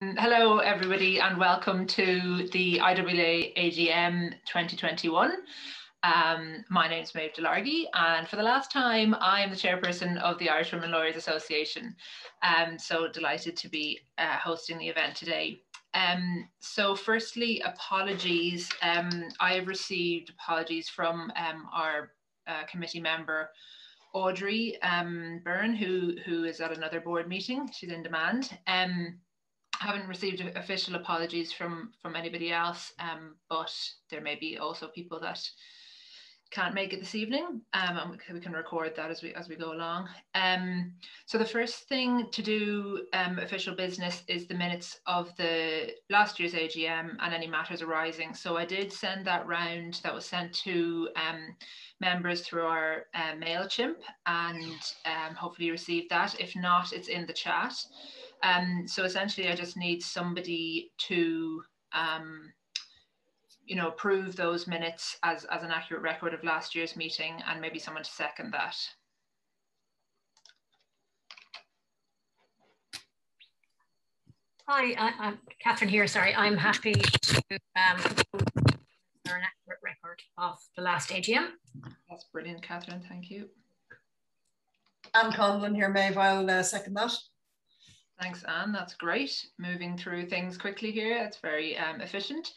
Hello everybody and welcome to the IWLA AGM 2021. My name is Maeve Delargy and for the last time I am the chairperson of the Irish Women Lawyers Association. So delighted to be hosting the event today. So firstly, apologies. I have received apologies from our committee member Audrey Byrne, who is at another board meeting. She's in demand. Haven't received official apologies from anybody else, but there may be also people that can't make it this evening, and we can record that as we go along. So the first thing to do, official business, is the minutes of the last year's AGM and any matters arising. So I did send that round. That was sent to members through our MailChimp, and hopefully you received that. If not, it's in the chat. So essentially, I just need somebody to, approve those minutes as an accurate record of last year's meeting, and maybe someone to second that. Hi, I'm Catherine here. Sorry, I'm happy to an accurate record of the last AGM. That's brilliant, Catherine. Thank you. Anne Conlon here, Maeve. I'll second that. Thanks, Anne. That's great. Moving through things quickly here. It's very efficient.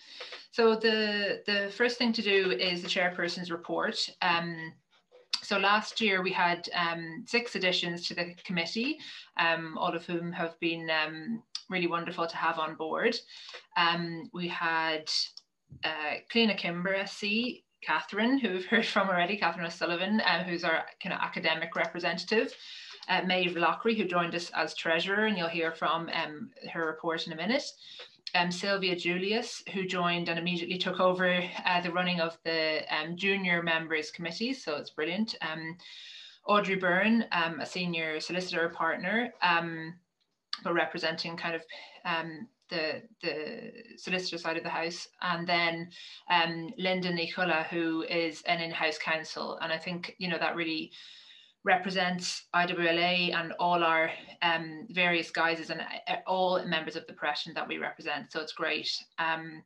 So the first thing to do is the chairperson's report. So last year we had 6 additions to the committee, all of whom have been really wonderful to have on board. We had Cliona Kimber SC, Catherine, who we've heard from already, Catherine O'Sullivan, who's our kind of academic representative. Maeve Lockery, who joined us as treasurer, and you'll hear from her report in a minute. Sylvia Julius, who joined and immediately took over the running of the junior members committee, so it's brilliant. Audrey Byrne, a senior solicitor partner, but representing kind of the solicitor side of the house, and then Linda Nicola, who is an in-house counsel, and I think that really represents IWLA and all our various guises and all members of the profession that we represent. So it's great. And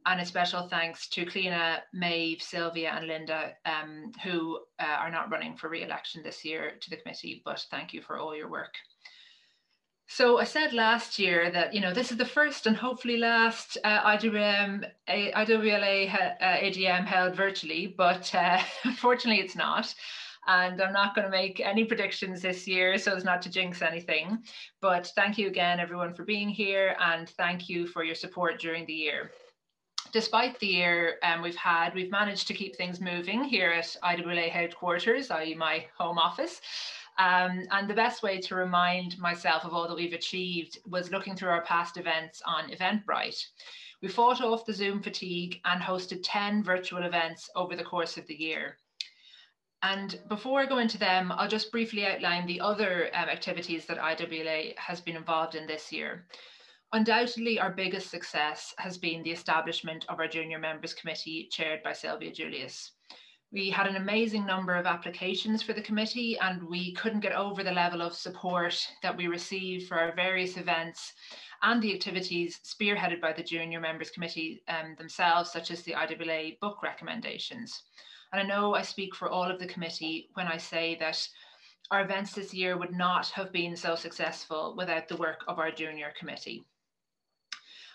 a special thanks to Cliona, Maeve, Sylvia and Linda, who are not running for re-election this year to the committee, but thank you for all your work. So I said last year that, this is the first and hopefully last IWLA AGM held virtually, but unfortunately it's not. And I'm not going to make any predictions this year so as not to jinx anything. But thank you again, everyone, for being here, and thank you for your support during the year. Despite the year we've managed to keep things moving here at IWLA headquarters, i.e. my home office. And the best way to remind myself of all that we've achieved was looking through our past events on Eventbrite. We fought off the Zoom fatigue and hosted 10 virtual events over the course of the year. And before I go into them, I'll just briefly outline the other activities that IWLA has been involved in this year. Undoubtedly, our biggest success has been the establishment of our Junior Members Committee, chaired by Sylvia Julius. We had an amazing number of applications for the committee, and we couldn't get over the level of support that we received for our various events and the activities spearheaded by the Junior Members Committee themselves, such as the IWLA book recommendations. And I know I speak for all of the committee when I say that our events this year would not have been so successful without the work of our junior committee.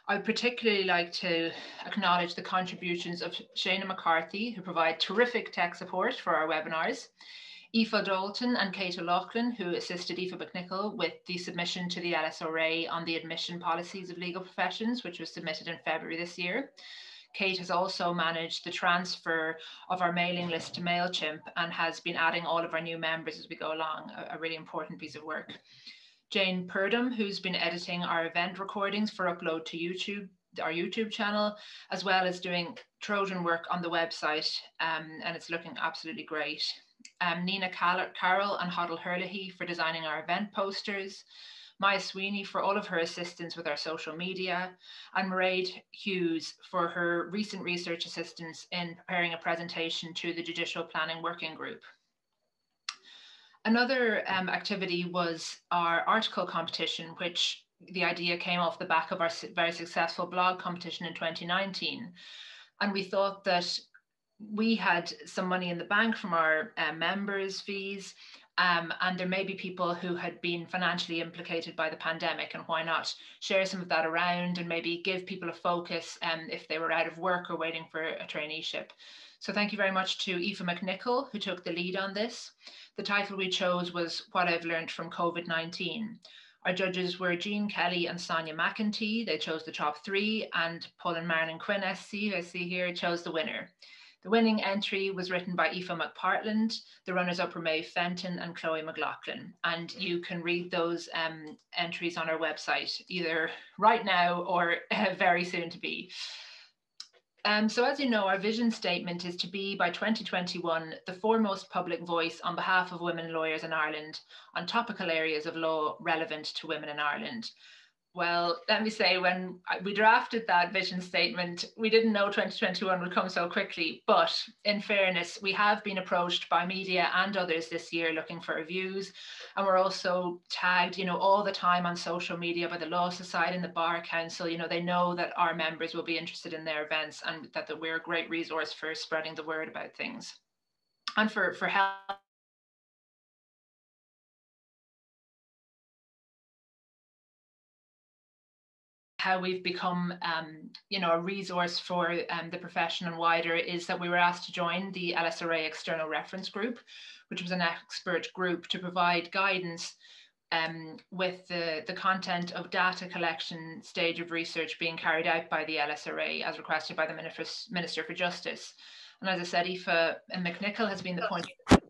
I'd particularly like to acknowledge the contributions of Shana McCarthy, who provide terrific tech support for our webinars, Aoife Dalton and Kate O'Loughlin, who assisted Aoife McNichol with the submission to the LSRA on the admission policies of legal professions, which was submitted in February this year. Kate has also managed the transfer of our mailing list to MailChimp and has been adding all of our new members as we go along, a really important piece of work. Jane Purdom, who's been editing our event recordings for upload to YouTube, our YouTube channel, as well as doing Trojan work on the website, and it's looking absolutely great. Nina Carroll and Hoddle Hurley for designing our event posters. Maya Sweeney for all of her assistance with our social media, and Mairead Hughes for her recent research assistance in preparing a presentation to the Judicial Planning Working Group. Another activity was our article competition, which the idea came off the back of our very successful blog competition in 2019. And we thought that we had some money in the bank from our members' fees, and there may be people who had been financially implicated by the pandemic, and why not share some of that around and maybe give people a focus if they were out of work or waiting for a traineeship. So thank you very much to Aoife McNichol, who took the lead on this. The title we chose was What I've Learned from COVID-19. Our judges were Jean Kelly and Sonia McEntee. They chose the top 3, and Paul and Marilyn Quinn SC, I see here, chose the winner. The winning entry was written by Aoife McPartland. The runners-up were Maeve Fenton and Chloe McLaughlin. And you can read those entries on our website, either right now or very soon to be. So as you know, our vision statement is to be, by 2021, the foremost public voice on behalf of women lawyers in Ireland on topical areas of law relevant to women in Ireland. Well, let me say, when we drafted that vision statement, we didn't know 2021 would come so quickly. But in fairness, we have been approached by media and others this year looking for reviews. And we're also tagged, all the time on social media by the Law Society and the Bar Council. They know that our members will be interested in their events and that we're a great resource for spreading the word about things. And for help, how we've become, a resource for the profession and wider is that we were asked to join the LSRA External Reference Group, which was an expert group to provide guidance with the content of data collection stage of research being carried out by the LSRA as requested by the Minister for Justice. And as I said, Aoife McNichol has been the point of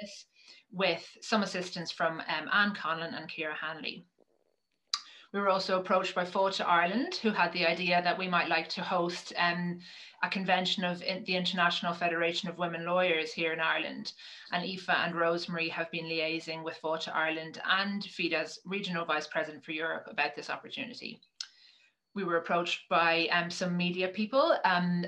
this, with some assistance from Anne Conlon and Ciara Hanley. We were also approached by Fáilte Ireland, who had the idea that we might like to host a convention of the International Federation of Women Lawyers here in Ireland. And Aoife and Rosemary have been liaising with Fáilte Ireland and FIDA's Regional Vice President for Europe about this opportunity. We were approached by some media people,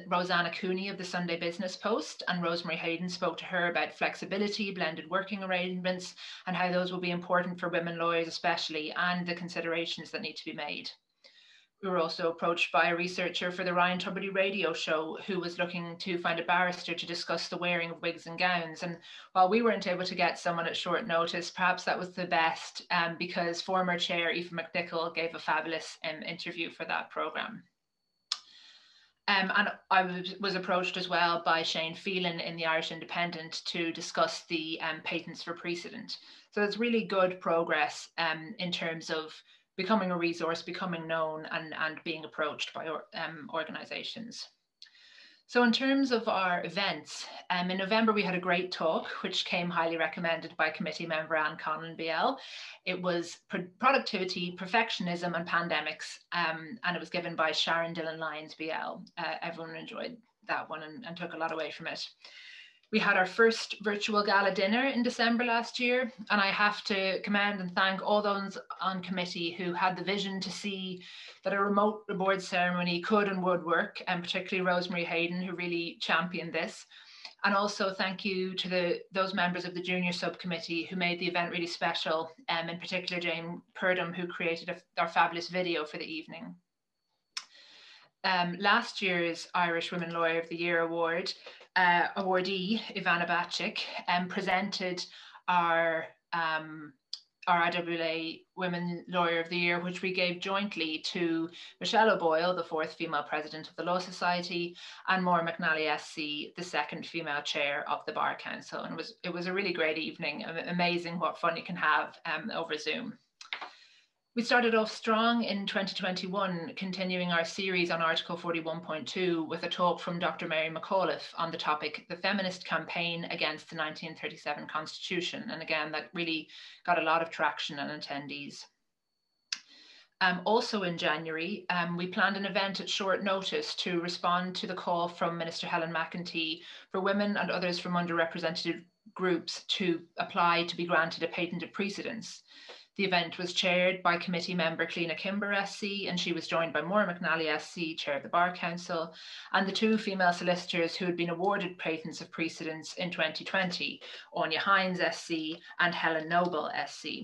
Rosanna Cooney of the Sunday Business Post, and Rosemary Hayden spoke to her about flexibility, blended working arrangements, and how those will be important for women lawyers especially, and the considerations that need to be made. We were also approached by a researcher for the Ryan Tubridy radio show who was looking to find a barrister to discuss the wearing of wigs and gowns. And while we weren't able to get someone at short notice, perhaps that was the best because former chair Aoife McNichol gave a fabulous interview for that programme. And I was approached as well by Shane Phelan in the Irish Independent to discuss the patents for precedent. So it's really good progress in terms of becoming a resource, becoming known, and being approached by organisations. So in terms of our events, in November we had a great talk, which came highly recommended by committee member Anne Conlon BL. It was productivity, perfectionism and pandemics, and it was given by Sharon Dillon Lyons BL. Everyone enjoyed that one and took a lot away from it. We had our first virtual gala dinner in December last year, and I have to commend and thank all those on committee who had the vision to see that a remote award ceremony could and would work, and particularly Rosemary Hayden, who really championed this. And also thank you to those members of the junior subcommittee who made the event really special, in particular Jane Purdom, who created our fabulous video for the evening. Last year's Irish Women Lawyer of the Year award, awardee Ivana Bacik presented our IWLA Women Lawyer of the Year, which we gave jointly to Michelle O'Boyle, the 4th female president of the Law Society, and Maura McNally SC, the 2nd female chair of the Bar Council. And it was a really great evening, amazing what fun you can have over Zoom. We started off strong in 2021, continuing our series on Article 41.2 with a talk from Dr. Mary McAuliffe on the topic, the feminist campaign against the 1937 Constitution. And again, that really got a lot of traction and attendees. Also in January, we planned an event at short notice to respond to the call from Minister Helen McEntee for women and others from underrepresented groups to apply to be granted a patent of precedence. The event was chaired by committee member Cliona Kimber SC, and she was joined by Maura McNally SC, chair of the Bar Council, and the 2 female solicitors who had been awarded patents of precedence in 2020, Anya Hines SC and Helen Noble SC.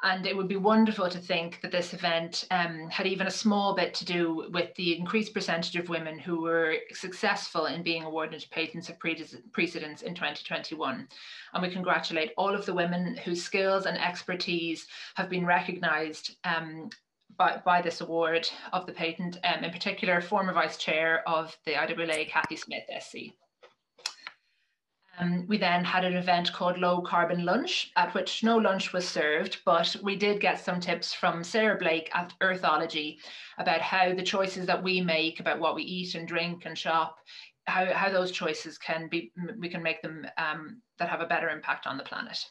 And it would be wonderful to think that this event had even a small bit to do with the increased percentage of women who were successful in being awarded patents of precedence in 2021. And we congratulate all of the women whose skills and expertise have been recognised by this award of the patent, in particular, former Vice Chair of the IWLA, Cathy Smith, SC. We then had an event called Low Carbon Lunch, at which no lunch was served, but we did get some tips from Sarah Blake at Earthology about how the choices that we make about what we eat and drink and shop, how those choices we can make them that have a better impact on the planet.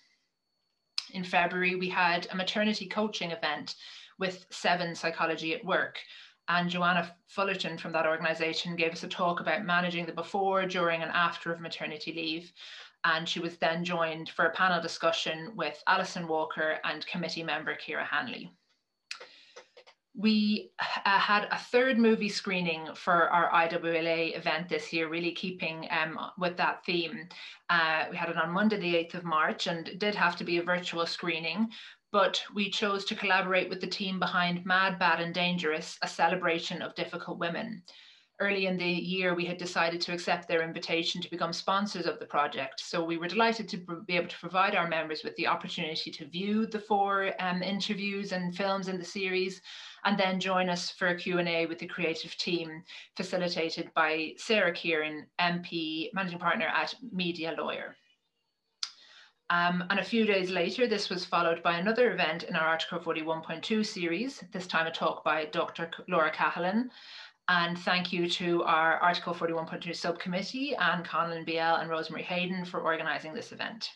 In February, we had a maternity coaching event with 7 Psychology at Work. And Joanna Fullerton from that organisation gave us a talk about managing the before, during and after of maternity leave. And she was then joined for a panel discussion with Alison Walker and committee member Ciara Hanley. We had a 3rd movie screening for our IWLA event this year, really keeping with that theme. We had it on Monday, the 8th of March, and it did have to be a virtual screening. But we chose to collaborate with the team behind Mad, Bad and Dangerous, a celebration of difficult women. Early in the year, we had decided to accept their invitation to become sponsors of the project. So we were delighted to be able to provide our members with the opportunity to view the 4 interviews and films in the series, and then join us for a Q&A with the creative team, facilitated by Sarah Kieran, MP, Managing Partner at Media Lawyer. And a few days later, this was followed by another event in our Article 41.2 series, this time a talk by Dr. Laura Cahalan. And thank you to our Article 41.2 subcommittee, Anne Conlon BL and Rosemary Hayden, for organising this event.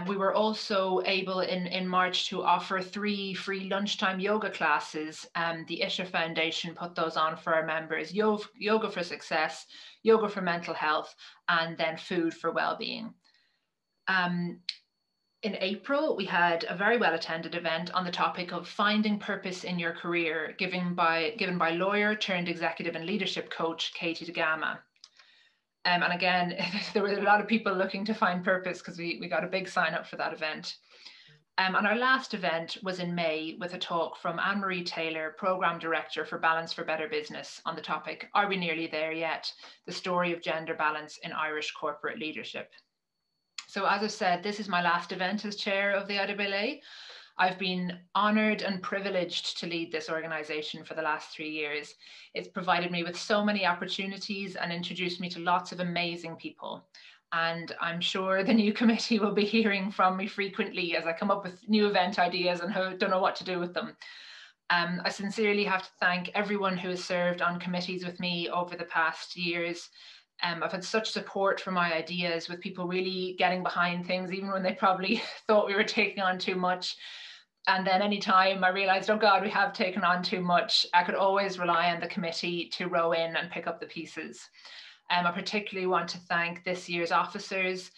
We were also able in March to offer 3 free lunchtime yoga classes. The Isha Foundation put those on for our members: yoga for success, yoga for mental health, and then food for well-being. In April, we had a very well-attended event on the topic of finding purpose in your career, given by lawyer turned executive and leadership coach, Katie DeGama. And again, there were a lot of people looking to find purpose because we got a big sign up for that event. And our last event was in May with a talk from Anne-Marie Taylor, Programme Director for Balance for Better Business, on the topic, Are We Nearly There Yet? The Story of Gender Balance in Irish Corporate Leadership. So as I've said, this is my last event as chair of the IWLA. I've been honoured and privileged to lead this organisation for the last 3 years. It's provided me with so many opportunities and introduced me to lots of amazing people. And I'm sure the new committee will be hearing from me frequently as I come up with new event ideas and don't know what to do with them. I sincerely have to thank everyone who has served on committees with me over the past years. I've had such support for my ideas, with people really getting behind things, even when they probably thought we were taking on too much. And then anytime I realized, oh God, we have taken on too much, I could always rely on the committee to row in and pick up the pieces. I particularly want to thank this year's officers,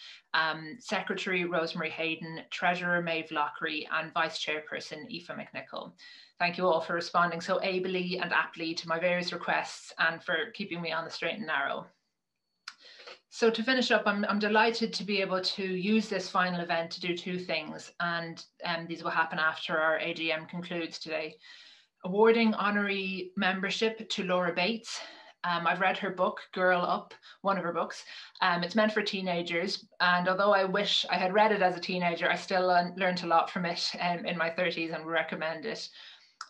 Secretary Rosemary Hayden, Treasurer Maeve Lockery, and Vice Chairperson Aoife McNichol. Thank you all for responding so ably and aptly to my various requests and for keeping me on the straight and narrow. So to finish up, I'm delighted to be able to use this final event to do 2 things, and these will happen after our AGM concludes today. Awarding honorary membership to Laura Bates. I've read her book, Girl Up, one of her books. It's meant for teenagers, and although I wish I had read it as a teenager, I still learned a lot from it in my 30s and would recommend it.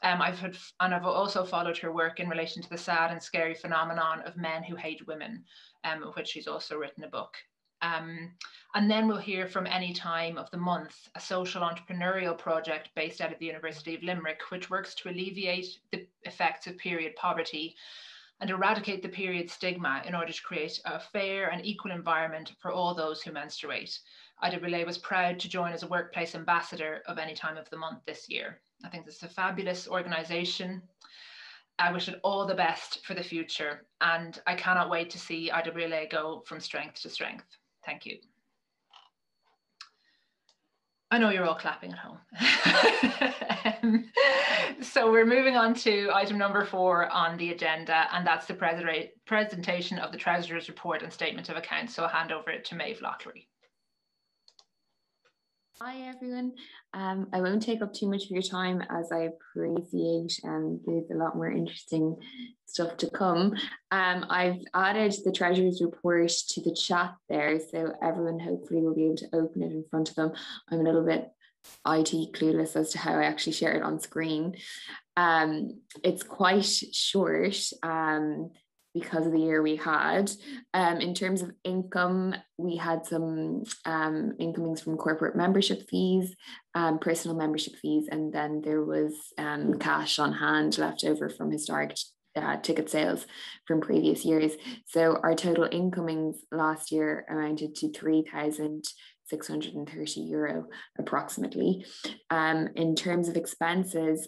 I've also followed her work in relation to the sad and scary phenomenon of men who hate women, of which she's also written a book. And then we'll hear from Any Time of the Month, a social entrepreneurial project based out of the University of Limerick, which works to alleviate the effects of period poverty and eradicate the period stigma in order to create a fair and equal environment for all those who menstruate. IWLA was proud to join as a workplace ambassador of Any Time of the Month this year. I think this is a fabulous organisation. I wish it all the best for the future, and I cannot wait to see IWLA go from strength to strength. Thank you. I know you're all clapping at home. So we're moving on to item number 4 on the agenda, and that's the presentation of the Treasurer's Report and Statement of Accounts. So I'll hand over it to Maeve Lockery. Hi everyone. I won't take up too much of your time as I appreciate there's a lot more interesting stuff to come. I've added the Treasurer's report to the chat there, so everyone hopefully will be able to open it in front of them. I'm a little bit IT clueless as to how I actually share it on screen. It's quite short because of the year we had. In terms of income, we had some incomings from corporate membership fees, personal membership fees, and then there was cash on hand left over from historic ticket sales from previous years. So our total incomings last year amounted to €3,630 approximately. In terms of expenses,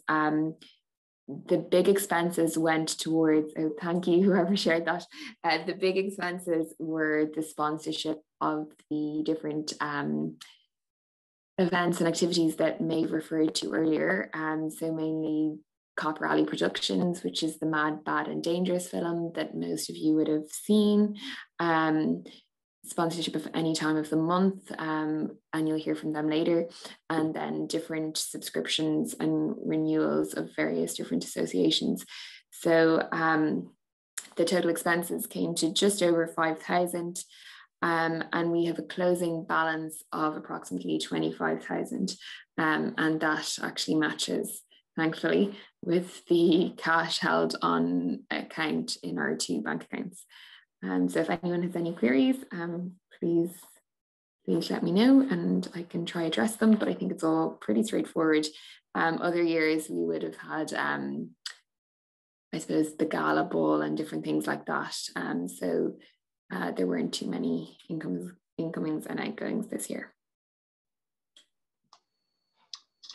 the big expenses went towards, oh, thank you, whoever shared that. The big expenses were the sponsorship of the different events and activities that Maeve referred to earlier. So mainly Copper Alley Productions, which is the Mad, Bad and Dangerous film that most of you would have seen. Sponsorship of any time of the month, and you'll hear from them later, and then different subscriptions and renewals of various different associations. So the total expenses came to just over 5,000, and we have a closing balance of approximately 25,000, and that actually matches, thankfully, with the cash held on account in our two bank accounts. So if anyone has any queries, please let me know and I can try address them, but I think it's all pretty straightforward. Other years we would have had, I suppose, the gala ball and different things like that. So there weren't too many incomings and outgoings this year.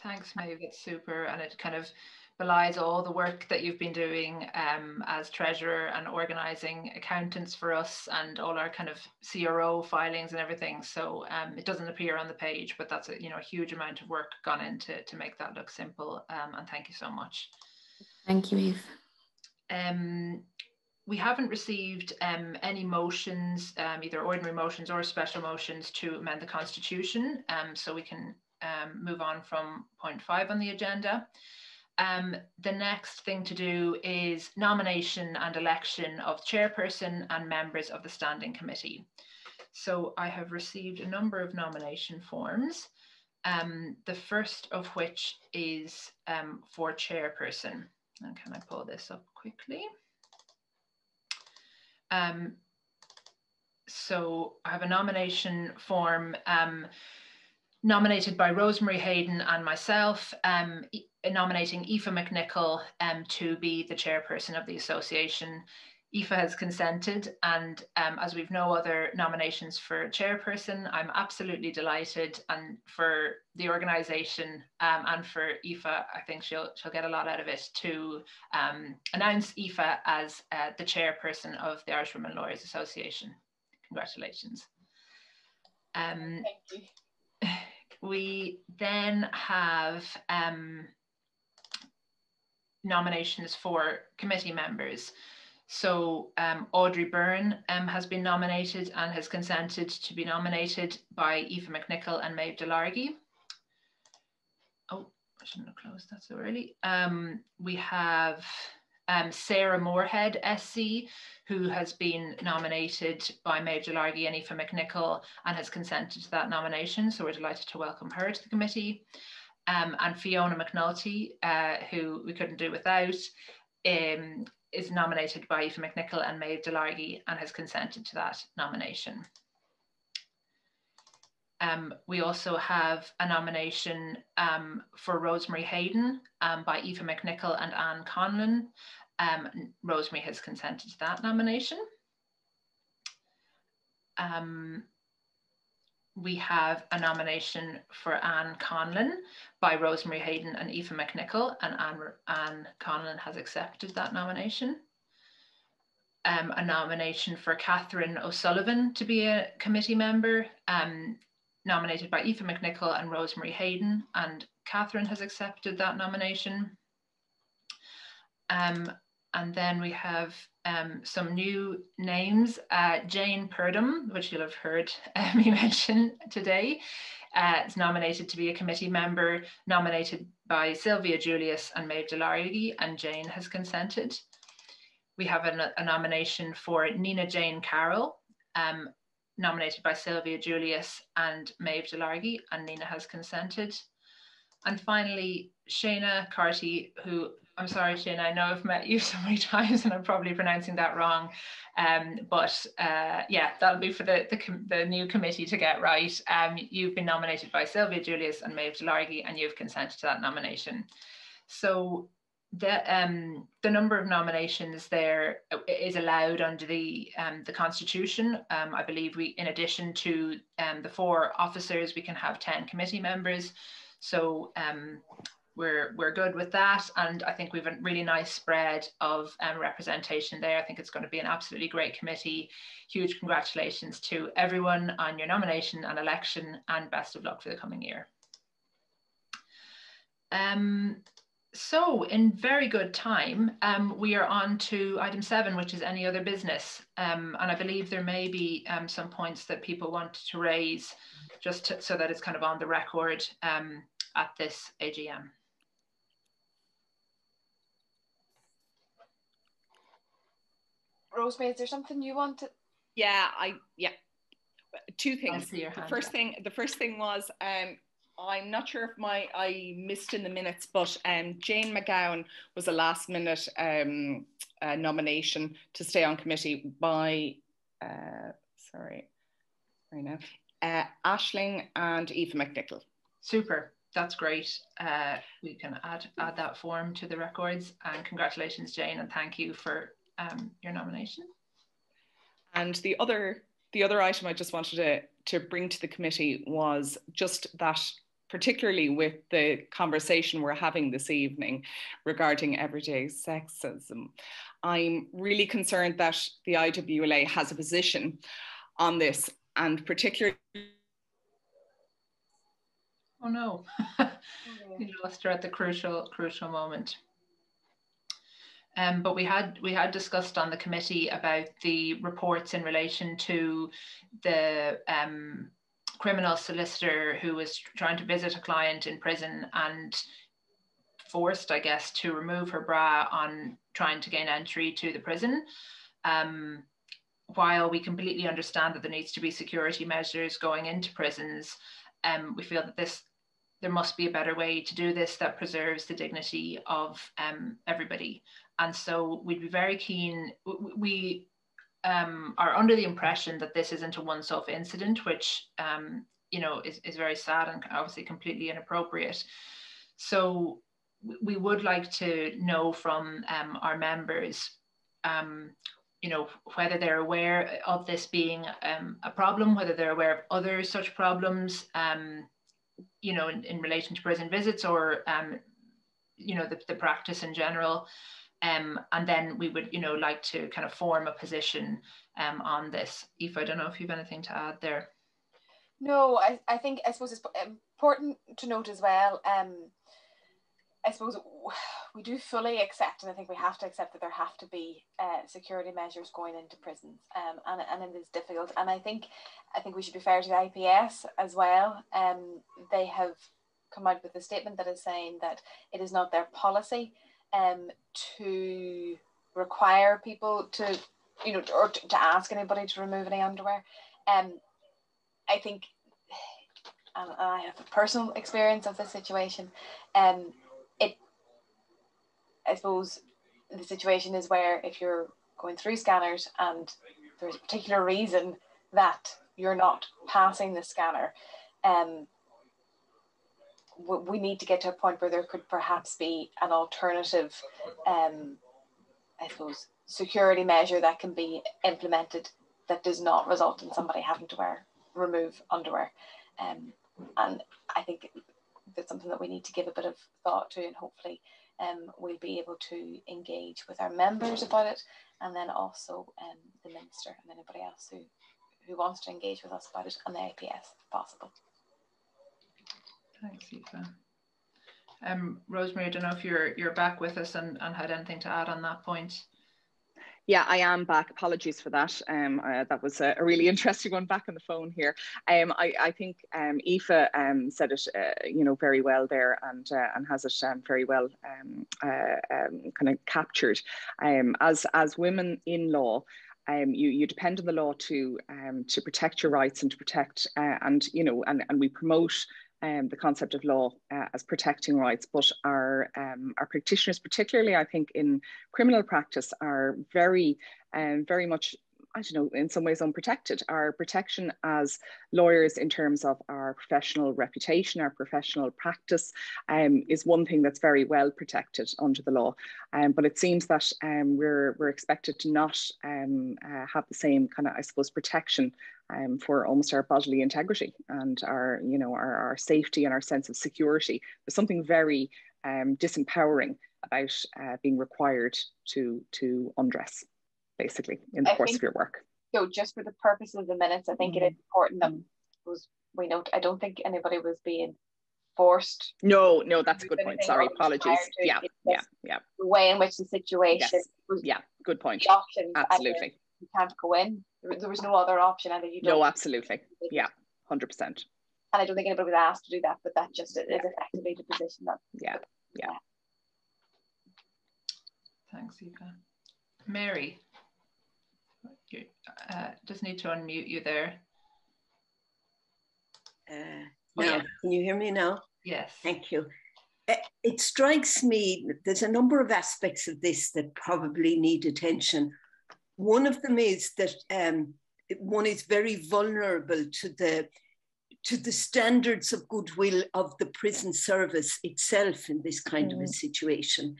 Thanks, Maeve, it's super, and it kind of belies all the work that you've been doing as treasurer and organising accountants for us and all our kind of CRO filings and everything. So it doesn't appear on the page, but that's a huge amount of work gone into to make that look simple. And thank you so much. Thank you, Maeve. We haven't received any motions, either ordinary motions or special motions to amend the Constitution. So we can move on from point 5 on the agenda. The next thing to do is nomination and election of chairperson and members of the standing committee. So I have received a number of nomination forms, the first of which is for chairperson. And can I pull this up quickly? So I have a nomination form nominated by Rosemary Hayden and myself, nominating Aoife McNichol to be the chairperson of the association. Aoife has consented, and as we've no other nominations for chairperson, I'm absolutely delighted, and for the organisation and for Aoife, I think she'll get a lot out of it to announce Aoife as the chairperson of the Irish Women Lawyers Association. Congratulations. Thank you. We then have nominations for committee members. So Audrey Byrne has been nominated and has consented to be nominated by Aoife McNichol and Maeve Delargy. Oh, I shouldn't have closed that so early. We have Sarah Moorhead SC, who has been nominated by Maeve Delargy and Aoife McNichol and has consented to that nomination. So we're delighted to welcome her to the committee. And Fiona McNulty, who we couldn't do without, is nominated by Aoife McNichol and Maeve Delargy and has consented to that nomination. We also have a nomination for Rosemary Hayden by Aoife McNichol and Anne Conlon. Rosemary has consented to that nomination. We have a nomination for Anne Conlon by Rosemary Hayden and Aoife McNichol, and Anne Conlon has accepted that nomination. A nomination for Catherine O'Sullivan to be a committee member, nominated by Aoife McNichol and Rosemary Hayden, and Catherine has accepted that nomination. And then we have some new names. Jane Purdom, which you'll have heard me mention today, is nominated to be a committee member, nominated by Sylvia Julius and Maeve Delargy, and Jane has consented. We have a nomination for Nina Jane Carroll, nominated by Sylvia Julius and Maeve Delargy, and Nina has consented. And finally, Shayna Carty, who, I'm sorry, Shayna, I know I've met you so many times and I'm probably pronouncing that wrong. Yeah, that'll be for the new committee to get right. You've been nominated by Sylvia Julius and Maeve Delargy, and you've consented to that nomination. So the number of nominations there is allowed under the Constitution. I believe in addition to the 4 officers, we can have 10 committee members. So we're good with that, and I think we've a really nice spread of representation there. I think it's going to be an absolutely great committee. Huge congratulations to everyone on your nomination and election, and best of luck for the coming year. So in very good time, we are on to item 7, which is any other business. And I believe there may be some points that people want to raise, just so that it's kind of on the record at this AGM. Rosemary, is there something you want to? Yeah, two things. I see your hand. The first thing was I'm not sure if I missed in the minutes, but Jane McGowan was a last minute nomination to stay on committee by Aisling and Eva McNichol. Super. That's great. We can add that form to the records, and congratulations, Jane, and thank you for your nomination. And the other item I just wanted to bring to the committee was just that, particularly with the conversation we're having this evening regarding everyday sexism, I'm really concerned that the IWLA has a position on this, and particularly. Oh no, you lost her at the crucial moment. But we had discussed on the committee about the reports in relation to the criminal solicitor who was trying to visit a client in prison and forced, I guess, to remove her bra on trying to gain entry to the prison. While we completely understand that there needs to be security measures going into prisons, we feel that there must be a better way to do this that preserves the dignity of everybody. And so we'd be very keen. We are under the impression that this isn't a once-off incident, which is very sad and obviously completely inappropriate. So we would like to know from our members, whether they're aware of this being a problem, whether they're aware of other such problems, in relation to prison visits, or the practice in general. And then we would, like to kind of form a position on this. Aoife, I don't know if you have anything to add there. No, I suppose it's important to note as well. I suppose we do fully accept, and I think we have to accept, that there have to be security measures going into prisons, and it is difficult. And I think we should be fair to the IPS as well. They have come out with a statement that is saying that it is not their policy to require people to, or to ask anybody to remove any underwear. I think, and I have a personal experience of this situation, I suppose the situation is where if you're going through scanners and there's a particular reason that you're not passing the scanner, we need to get to a point where there could perhaps be an alternative, I suppose, security measure that can be implemented that does not result in somebody having to remove underwear. And I think that's something that we need to give a bit of thought to, and hopefully we'll be able to engage with our members about it, and then also the Minister and anybody else who wants to engage with us about it, and the APS if possible. Thanks, Aoife. Rosemary, I don't know if you're back with us and had anything to add on that point. Yeah, I am back. Apologies for that. That was a really interesting one back on the phone here. I think Aoife said it, very well there, and has it very well kind of captured. As women in law, you depend on the law to protect your rights and to protect and we promote the concept of law as protecting rights, but our practitioners, particularly I think in criminal practice, are very much, I don't know, in some ways unprotected. Our protection as lawyers in terms of our professional reputation, our professional practice, is one thing that's very well protected under the law. But it seems that we're expected to not have the same kind of, I suppose, protection for almost our bodily integrity and our safety and our sense of security. There's something very disempowering about being required to undress, basically, in the course of your work. So just for the purpose of the minutes, I think it is important that we note, I don't think anybody was being forced. No, that's a good point. Sorry, apologies. Yeah. The way in which the situation was. Yeah, good point. The options. Absolutely. You can't go in. There was no other option. Either you don't. No, absolutely. Yeah, 100%. And I don't think anybody was asked to do that, but that just is effectively the position that. Yeah. Thanks, Eva. Mary, you just need to unmute you there. Can you hear me now? Yes. Thank you. It strikes me there's a number of aspects of this that probably need attention. One of them is that one is very vulnerable to the standards of goodwill of the prison service itself in this kind of a situation.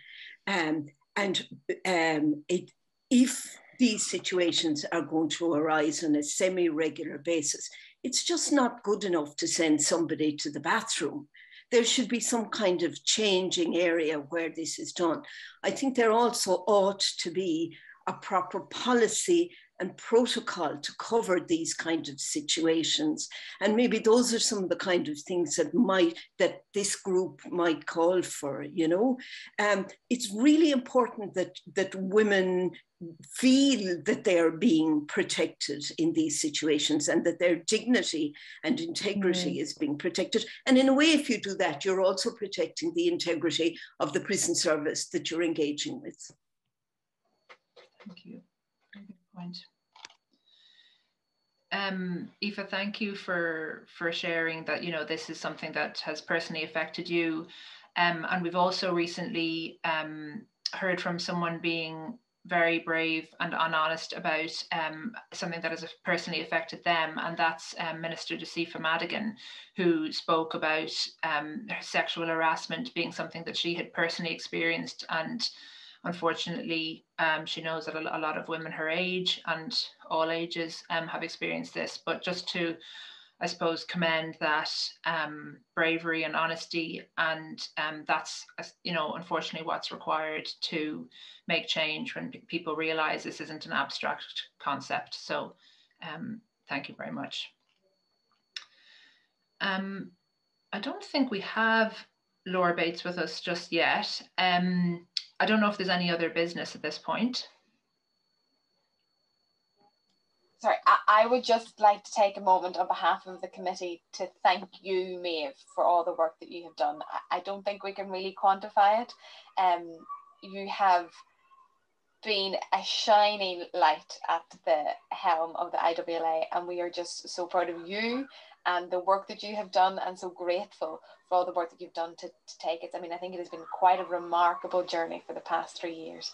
If these situations are going to arise on a semi-regular basis, it's just not good enough to send somebody to the bathroom. There should be some kind of changing area where this is done. I think there also ought to be a proper policy and protocol to cover these kind of situations. And maybe those are some of the kind of things that this group might call for, It's really important that women feel that they are being protected in these situations and that their dignity and integrity is being protected. And in a way, if you do that, you're also protecting the integrity of the prison service that you're engaging with. Thank you. Very good point. Aoife, thank you for sharing that, this is something that has personally affected you. And we've also recently heard from someone being very brave and honest about something that has personally affected them, and that's Minister Josepha Madigan, who spoke about sexual harassment being something that she had personally experienced, and unfortunately, she knows that a lot of women her age and all ages have experienced this. But just to, I suppose, commend that bravery and honesty, and that's, unfortunately what's required to make change when people realise this isn't an abstract concept. So thank you very much. I don't think we have Laura Bates with us just yet. I don't know if there's any other business at this point. Sorry, I would just like to take a moment on behalf of the committee to thank you, Maeve, for all the work that you have done. I don't think we can really quantify it. You have been a shining light at the helm of the IWLA, and we are just so proud of you and the work that you have done, and so grateful for all the work that you've done to take it. I mean, I think it has been quite a remarkable journey for the past 3 years.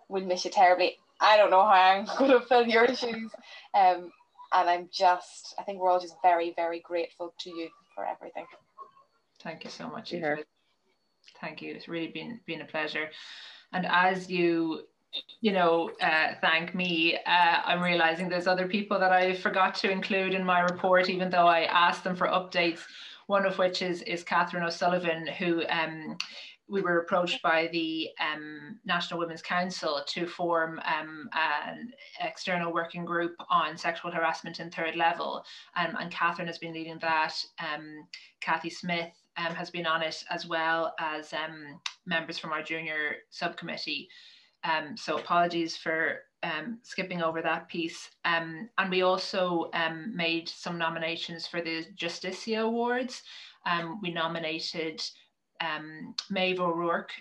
We'll miss you terribly. I don't know how I'm going to fill your shoes. And I think we're all just very, very grateful to you for everything. Thank you so much, Aoife. Thank you. It's really been a pleasure. And as you thank me, I'm realizing there's other people that I forgot to include in my report, even though I asked them for updates, one of which is Catherine O'Sullivan, who we were approached by the National Women's Council to form an external working group on sexual harassment in third level. And Catherine has been leading that. Cathy Smith has been on it, as well as members from our junior subcommittee. So apologies for skipping over that piece. And we also made some nominations for the Justicia Awards. We nominated Maeve O'Rourke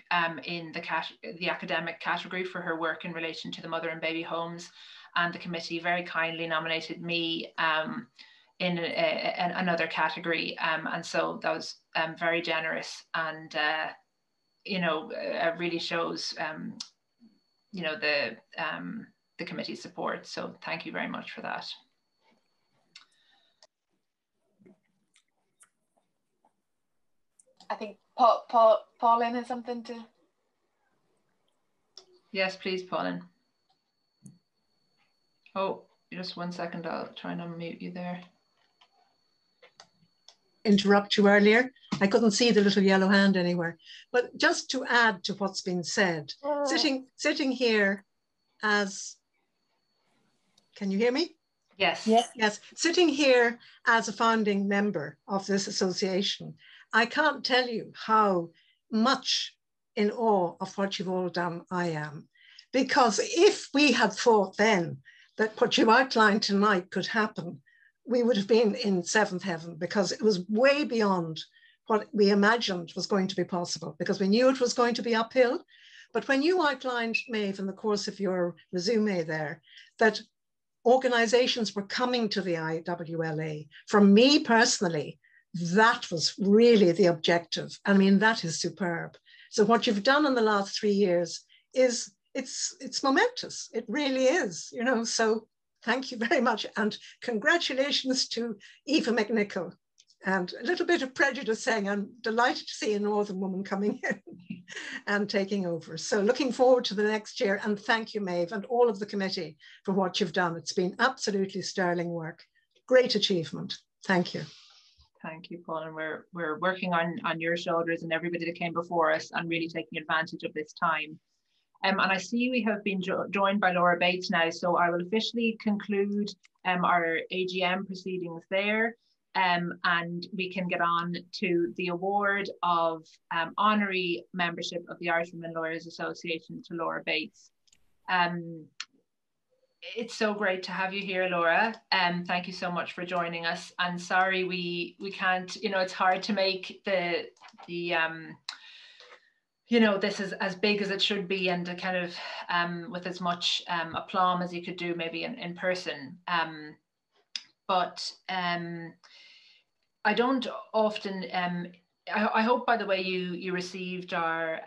in the academic category for her work in relation to the mother and baby homes, and the committee very kindly nominated me in another category, and so that was very generous, and you know, it really shows you know, the committee's support. So thank you very much for that. I think Pauline has something to. Yes, please, Pauline. Oh, just 1 second. I'll try and unmute you there. Interrupt you earlier. I couldn't see the little yellow hand anywhere. But just to add to what's been said, sitting here as, can you hear me? Yes. Yes, sitting here as a founding member of this association, I can't tell you how much in awe of what you've all done I am. Because if we had thought then that what you outlined tonight could happen, we would have been in seventh heaven, because it was way beyond what we imagined was going to be possible, because we knew it was going to be uphill. But when you outlined, Maeve, in the course of your resume there, that organizations were coming to the IWLA, for me personally, that was really the objective. I mean, that is superb. So what you've done in the last 3 years is, it's momentous. It really is, you know, so thank you very much. And congratulations to Eva McNichol. And a little bit of prejudice saying, I'm delighted to see a Northern woman coming in and taking over. So looking forward to the next year. And thank you, Maeve, and all of the committee for what you've done. It's been absolutely sterling work. Great achievement. Thank you. Thank you, Paul. And we're working on your shoulders and everybody that came before us, and really taking advantage of this time. And I see we have been joined by Laura Bates now, so I will officially conclude our AGM proceedings there, and we can get on to the award of honorary membership of the Irish Women Lawyers Association to Laura Bates. It's so great to have you here, Laura. Thank you so much for joining us. And sorry we can't, you know, it's hard to make the you know, this is as big as it should be, and to kind of with as much aplomb as you could do maybe in person. But I don't often, I hope, by the way, you received our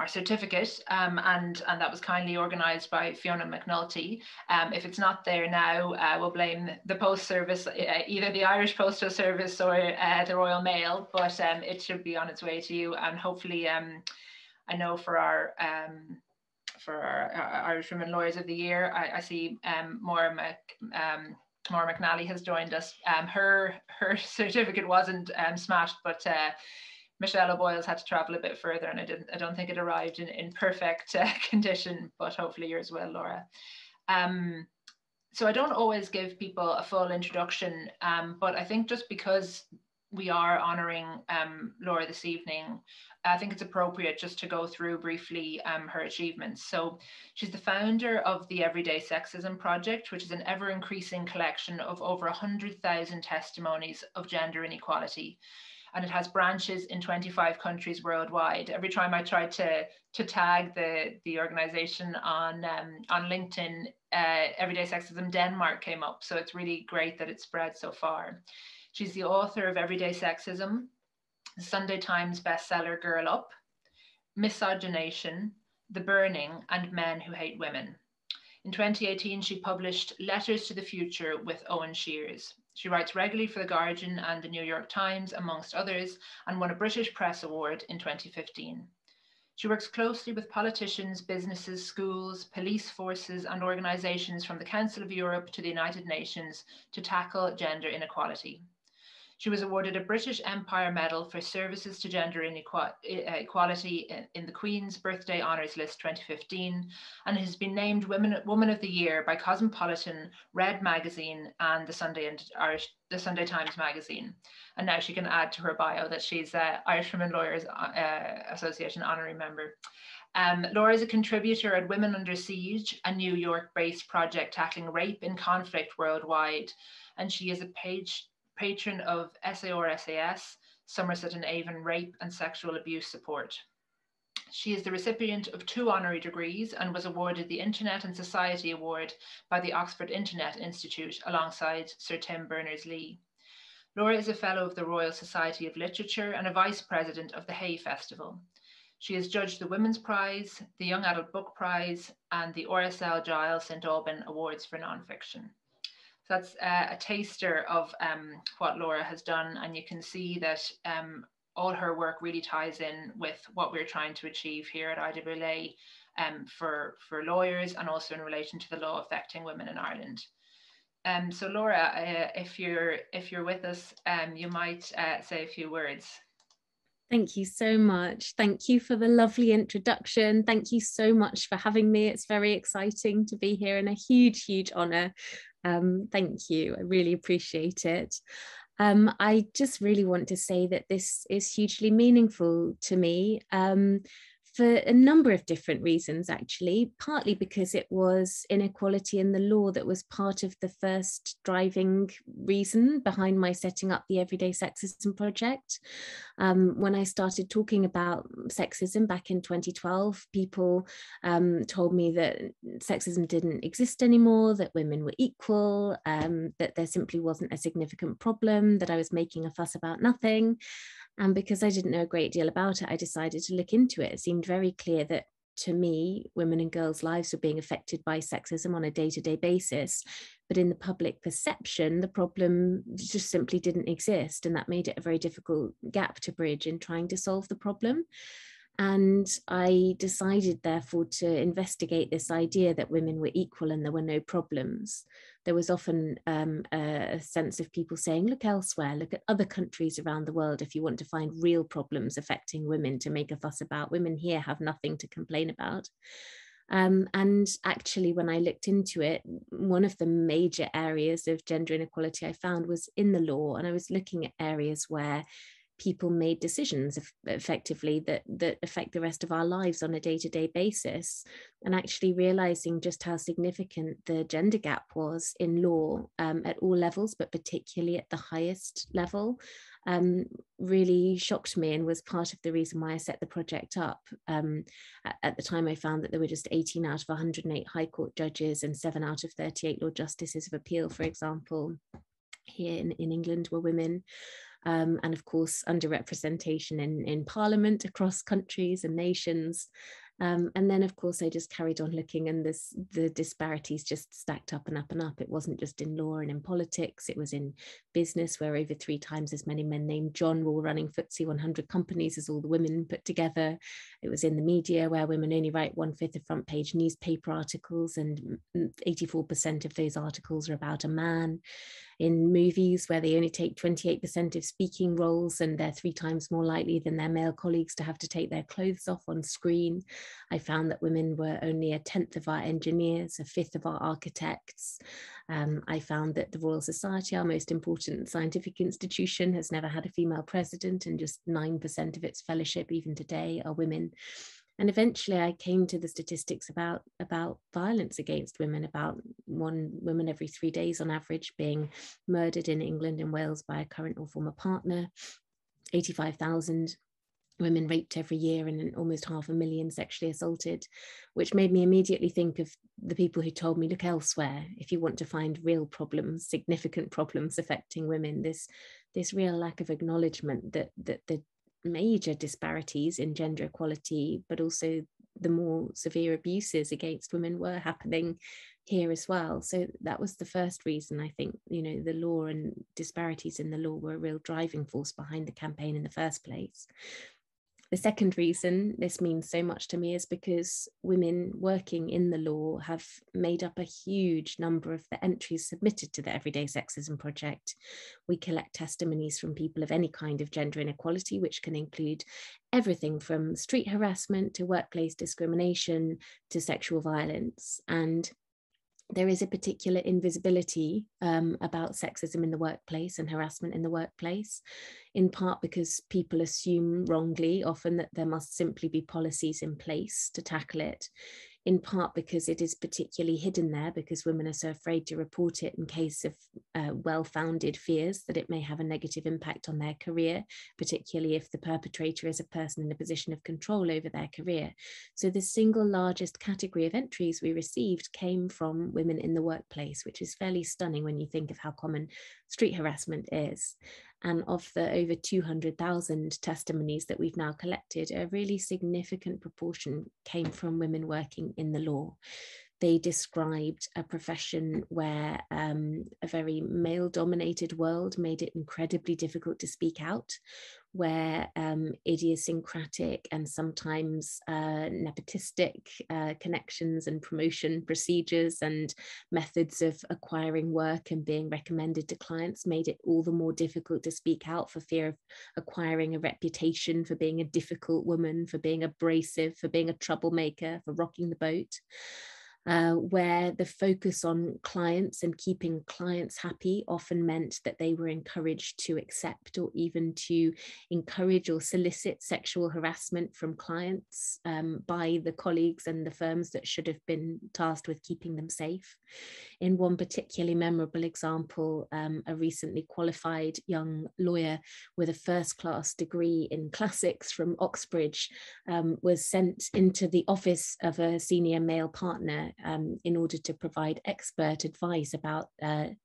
certificate, and that was kindly organised by Fiona McNulty. If it's not there now, we'll blame the Post Service, either the Irish Postal Service or the Royal Mail, but it should be on its way to you. And hopefully, I know for our Irish Women Lawyers of the Year, I see Maura McNally has joined us. Her certificate wasn't smashed, but Michelle O'Boyle's had to travel a bit further, and I don't think it arrived in perfect condition, but hopefully yours will, Laura. So I don't always give people a full introduction, but I think just because we are honouring Laura this evening, I think it's appropriate just to go through briefly her achievements. So she's the founder of the Everyday Sexism Project, which is an ever-increasing collection of over 100,000 testimonies of gender inequality. And it has branches in 25 countries worldwide. Every time I tried to tag the organization on LinkedIn, Everyday Sexism Denmark came up. So it's really great that it's spread so far. She's the author of Everyday Sexism, the Sunday Times bestseller Girl Up, Misogynation, The Burning, and Men Who Hate Women. In 2018, she published Letters to the Future with Owen Shears. She writes regularly for The Guardian and The New York Times, amongst others, and won a British Press Award in 2015. She works closely with politicians, businesses, schools, police forces, and organisations from the Council of Europe to the United Nations to tackle gender inequality. She was awarded a British Empire Medal for services to gender equality in the Queen's Birthday Honours List 2015, and has been named Woman of the Year by Cosmopolitan, Red Magazine, and the Sunday Times Magazine. And now she can add to her bio that she's Irish Women Lawyers Association honorary member. Laura is a contributor at Women Under Siege, a New York-based project tackling rape in conflict worldwide, and she is a patron of SAOR-SAS, Somerset and Avon Rape and Sexual Abuse Support. She is the recipient of 2 honorary degrees and was awarded the Internet and Society Award by the Oxford Internet Institute alongside Sir Tim Berners-Lee. Laura is a Fellow of the Royal Society of Literature and a Vice President of the Hay Festival. She has judged the Women's Prize, the Young Adult Book Prize, and the RSL Giles St. Alban Awards for Nonfiction. So that's a taster of what Laura has done, and you can see that all her work really ties in with what we're trying to achieve here at IWLA for lawyers, and also in relation to the law affecting women in Ireland. So Laura, if you're with us, you might say a few words. Thank you so much. Thank you for the lovely introduction. Thank you so much for having me. It's very exciting to be here and a huge, huge honour. Thank you. I really appreciate it. I just really want to say that this is hugely meaningful to me. For a number of different reasons, actually, partly because it was inequality in the law that was part of the first driving reason behind my setting up the Everyday Sexism Project. When I started talking about sexism back in 2012, people told me that sexism didn't exist anymore, that women were equal, that there simply wasn't a significant problem, that I was making a fuss about nothing. And because I didn't know a great deal about it, I decided to look into it. It seemed very clear that, to me, women and girls' lives were being affected by sexism on a day-to-day basis. But in the public perception, the problem just simply didn't exist. And that made it a very difficult gap to bridge in trying to solve the problem. And I decided, therefore, to investigate this idea that women were equal and there were no problems. There was often a sense of people saying, look elsewhere, look at other countries around the world if you want to find real problems affecting women to make a fuss about. Women here have nothing to complain about. And actually, when I looked into it, one of the major areas of gender inequality I found was in the law. And I was looking at areas where people made decisions effectively that affect the rest of our lives on a day-to-day basis, and actually realizing just how significant the gender gap was in law at all levels, but particularly at the highest level, really shocked me and was part of the reason why I set the project up. At the time, I found that there were just 18 out of 108 High Court judges and 7 out of 38 Lord Justices of Appeal, for example, here in England were women. And of course, underrepresentation in Parliament across countries and nations. And then, of course, I just carried on looking, and the disparities just stacked up and up and up. It wasn't just in law and in politics, it was in business, where over 3 times as many men named John were running FTSE 100 companies as all the women put together. It was in the media, where women only write 1/5 of front page newspaper articles, and 84% of those articles are about a man. In movies, where they only take 28% of speaking roles, and they're 3 times more likely than their male colleagues to have to take their clothes off on screen. I found that women were only 1/10 of our engineers, 1/5 of our architects. I found that the Royal Society, our most important scientific institution, has never had a female president, and just 9% of its fellowship, even today, are women. And eventually I came to the statistics about violence against women, about 1 woman every 3 days on average being murdered in England and Wales by a current or former partner, 85,000 women raped every year, and almost 500,000 sexually assaulted, which made me immediately think of the people who told me, look elsewhere if you want to find real problems, significant problems affecting women. This real lack of acknowledgement that the major disparities in gender equality, but also the more severe abuses against women, were happening here as well. So that was the first reason. I think, the law and disparities in the law were a real driving force behind the campaign in the first place. The second reason this means so much to me is because women working in the law have made up a huge number of the entries submitted to the Everyday Sexism Project. We collect testimonies from people of any kind of gender inequality, which can include everything from street harassment to workplace discrimination to sexual violence. And there is a particular invisibility about sexism in the workplace and harassment in the workplace, in part because people assume wrongly often that there must simply be policies in place to tackle it, in part because it is particularly hidden there because women are so afraid to report it in case of well-founded fears that it may have a negative impact on their career, particularly if the perpetrator is a person in a position of control over their career. So the single largest category of entries we received came from women in the workplace, which is fairly stunning when you think of how common street harassment is. And of the over 200,000 testimonies that we've now collected, a really significant proportion came from women working in the law. They described a profession where a very male-dominated world made it incredibly difficult to speak out, where idiosyncratic and sometimes nepotistic connections and promotion procedures and methods of acquiring work and being recommended to clients made it all the more difficult to speak out for fear of acquiring a reputation for being a difficult woman, for being abrasive, for being a troublemaker, for rocking the boat. Where the focus on clients and keeping clients happy often meant that they were encouraged to accept or even to encourage or solicit sexual harassment from clients by the colleagues and the firms that should have been tasked with keeping them safe. In one particularly memorable example, a recently qualified young lawyer with a first-class degree in classics from Oxbridge was sent into the office of a senior male partner in order to provide expert advice about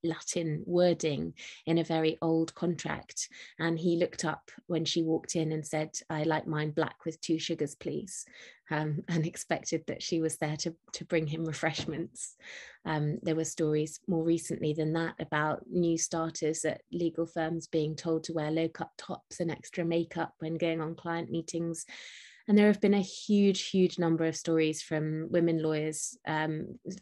Latin wording in a very old contract. And he looked up when she walked in and said, "I like mine black with 2 sugars, please," and expected that she was there to bring him refreshments. There were stories more recently than that about new starters at legal firms being told to wear low-cut tops and extra makeup when going on client meetings. And there have been a huge number of stories from women lawyers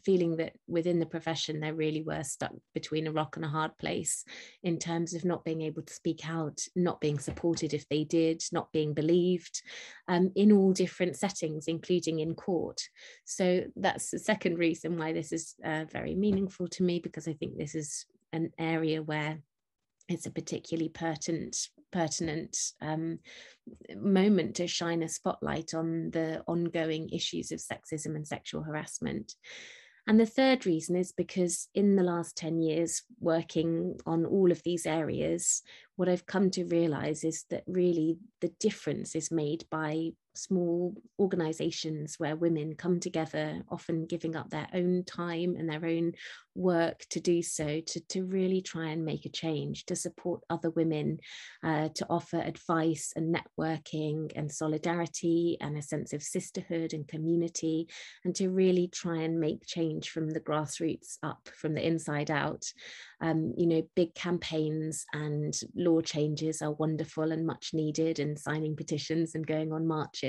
feeling that within the profession, they really were stuck between a rock and a hard place in terms of not being able to speak out, not being supported if they did, not being believed in all different settings, including in court. So that's the second reason why this is very meaningful to me, because I think this is an area where it's a particularly pertinent moment to shine a spotlight on the ongoing issues of sexism and sexual harassment. And the third reason is because in the last 10 years working on all of these areas, what I've come to realize is that really the difference is made by small organizations where women come together, often giving up their own time and their own work to do so, to really try and make a change, to support other women, to offer advice and networking and solidarity and a sense of sisterhood and community, and to really try and make change from the grassroots up, from the inside out. Big campaigns and law changes are wonderful and much needed, and signing petitions and going on marches.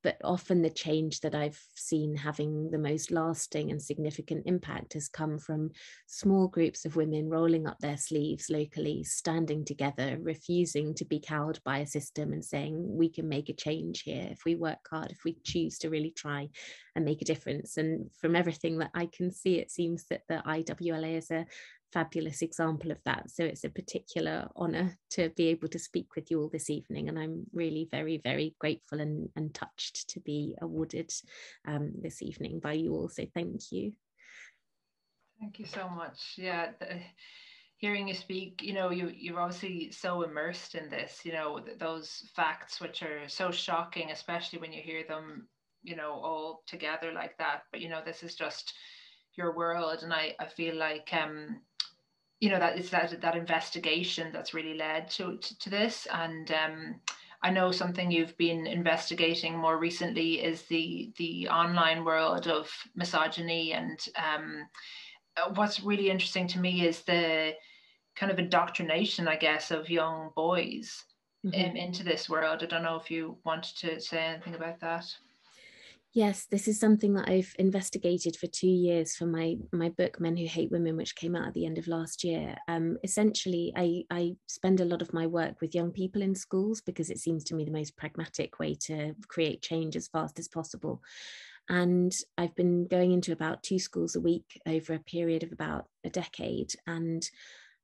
But often the change that I've seen having the most lasting and significant impact has come from small groups of women rolling up their sleeves locally, standing together, refusing to be cowed by a system and saying, we can make a change here if we work hard, if we choose to really try and make a difference. And from everything that I can see, it seems that the IWLA is a fabulous example of that. So it's a particular honour to be able to speak with you all this evening, and I'm really very, very grateful and touched to be awarded this evening by you all. So thank you. Thank you so much. Yeah, hearing you speak, you're obviously so immersed in this, those facts which are so shocking, especially when you hear them, all together like that. But, this is just your world. And I feel like, that it's that investigation that's really led to this. And I know something you've been investigating more recently is the online world of misogyny. And what's really interesting to me is the kind of indoctrination, I guess, of young boys into this world. I don't know if you wanted to say anything about that. Yes, this is something that I've investigated for 2 years for my book, Men Who Hate Women, which came out at the end of last year. Essentially, I spend a lot of my work with young people in schools because it seems to me the most pragmatic way to create change as fast as possible. And I've been going into about 2 schools a week over a period of about a decade. And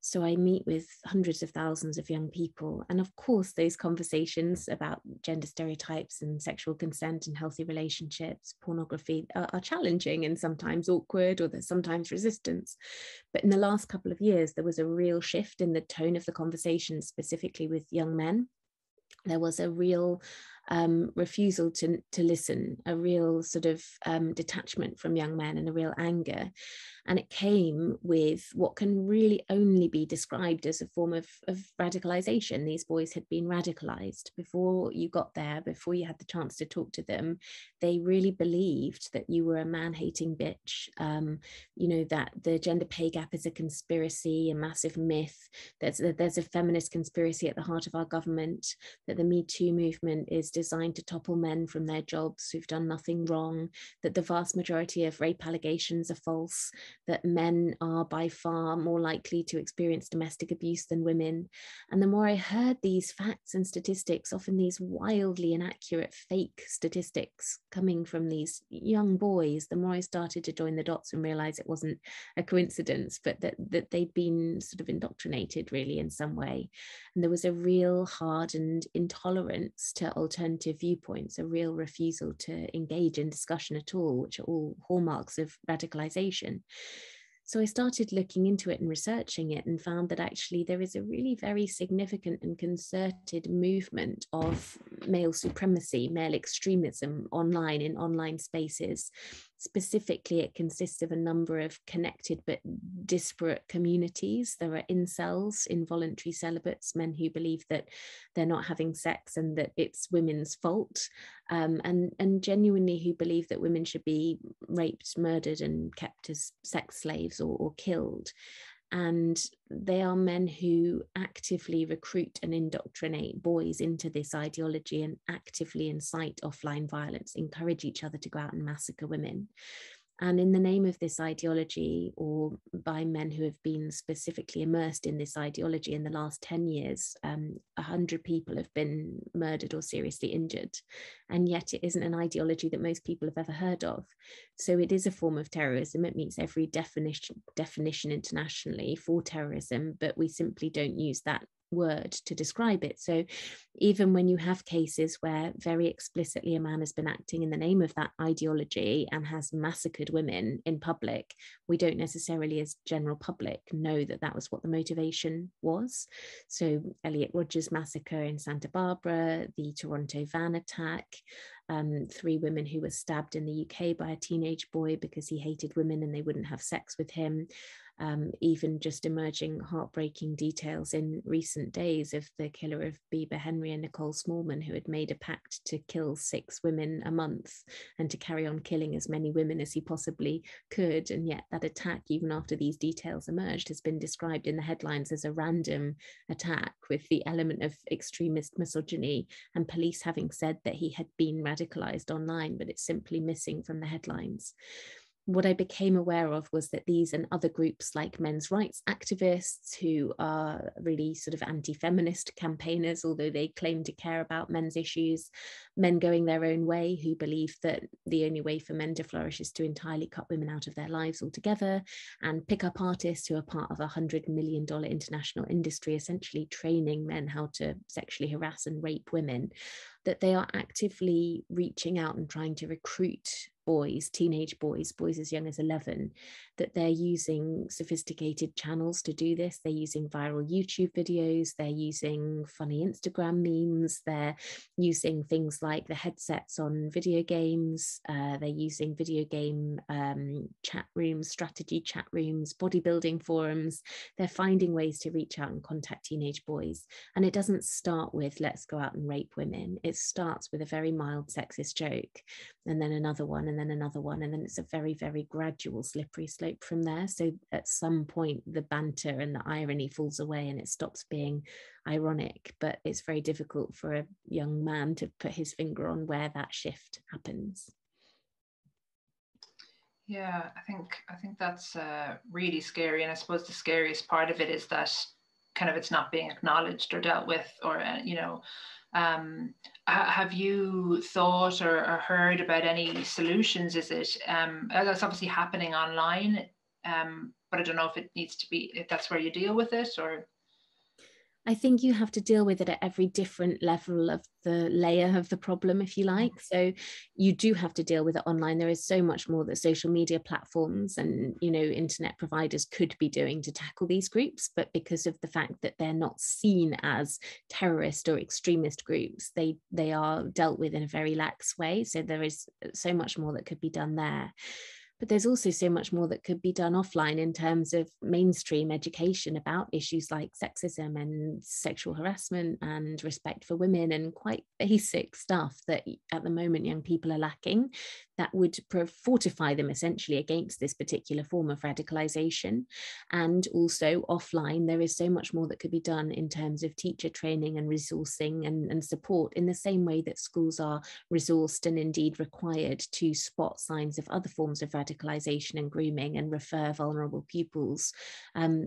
so I meet with hundreds of thousands of young people. And of course, those conversations about gender stereotypes and sexual consent and healthy relationships, pornography are challenging and sometimes awkward, or there's sometimes resistance. But in the last couple of years, there was a real shift in the tone of the conversation, specifically with young men. There was a real refusal to listen, a real sort of detachment from young men, and a real anger. And it came with what can really only be described as a form of radicalization. These boys had been radicalized before you got there, before you had the chance to talk to them. They really believed that you were a man-hating bitch, that the gender pay gap is a conspiracy, a massive myth, there's a feminist conspiracy at the heart of our government, that the Me Too movement is designed to topple men from their jobs who've done nothing wrong, that the vast majority of rape allegations are false, that men are by far more likely to experience domestic abuse than women. And the more I heard these facts and statistics, often these wildly inaccurate fake statistics coming from these young boys, the more I started to join the dots and realize it wasn't a coincidence, but that they'd been sort of indoctrinated really in some way. And there was a real hardened intolerance to alternative viewpoints, a real refusal to engage in discussion at all, which are all hallmarks of radicalization. So I started looking into it and researching it, and found that actually there is a really very significant and concerted movement of male supremacy, male extremism online, in online spaces. Specifically, it consists of a number of connected but disparate communities. There are incels, involuntary celibates, men who believe that they're not having sex and that it's women's fault, and genuinely who believe that women should be raped, murdered, and kept as sex slaves or killed. And they are men who actively recruit and indoctrinate boys into this ideology and actively incite offline violence, encourage each other to go out and massacre women. And in the name of this ideology, or by men who have been specifically immersed in this ideology in the last 10 years, 100 people have been murdered or seriously injured. And yet it isn't an ideology that most people have ever heard of. So it is a form of terrorism. It meets every definition internationally for terrorism, but we simply don't use that word to describe it. So even when you have cases where very explicitly a man has been acting in the name of that ideology and has massacred women in public, we don't necessarily as general public know that that was what the motivation was. So Elliot Rodgers massacre in Santa Barbara, the Toronto van attack, 3 women who were stabbed in the UK by a teenage boy because he hated women and they wouldn't have sex with him. Even just emerging heartbreaking details in recent days of the killer of Bieber Henry and Nicole Smallman, who had made a pact to kill 6 women a month and to carry on killing as many women as he possibly could. And yet that attack, even after these details emerged, has been described in the headlines as a random attack with the element of extremist misogyny, and police having said that he had been radicalized online, but it's simply missing from the headlines. What I became aware of was that these and other groups like men's rights activists, who are really sort of anti-feminist campaigners, although they claim to care about men's issues, men going their own way, who believe that the only way for men to flourish is to entirely cut women out of their lives altogether, and pickup artists who are part of a $100 million international industry, essentially training men how to sexually harass and rape women, that they are actively reaching out and trying to recruit boys, teenage boys as young as 11, that they're using sophisticated channels to do this. They're using viral YouTube videos, they're using funny Instagram memes, they're using things like the headsets on video games, they're using video game chat rooms, strategy chat rooms, bodybuilding forums. They're finding ways to reach out and contact teenage boys. And it doesn't start with let's go out and rape women. It starts with a very mild sexist joke, and then another one, and then another one, and then it's a very, very gradual slippery slope from there. So at some point the banter and the irony falls away and it stops being ironic, but it's very difficult for a young man to put his finger on where that shift happens. Yeah, I think that's really scary, and I suppose the scariest part of it is that kind of it's not being acknowledged or dealt with, or you know, have you thought or heard about any solutions? Is it that's obviously happening online, but I don't know if it needs to be, if that's where you deal with it, or. I think you have to deal with it at every different level of the layer of the problem, if you like. So you do have to deal with it online. There is so much more that social media platforms and, you know, internet providers could be doing to tackle these groups, but because of the fact that they're not seen as terrorist or extremist groups, they are dealt with in a very lax way. So there is so much more that could be done there. But there's also so much more that could be done offline in terms of mainstream education about issues like sexism and sexual harassment and respect for women, and quite basic stuff that at the moment young people are lacking, that would fortify them essentially against this particular form of radicalization. And also offline, there is so much more that could be done in terms of teacher training and resourcing and support, in the same way that schools are resourced and indeed required to spot signs of other forms of radicalization and grooming and refer vulnerable pupils.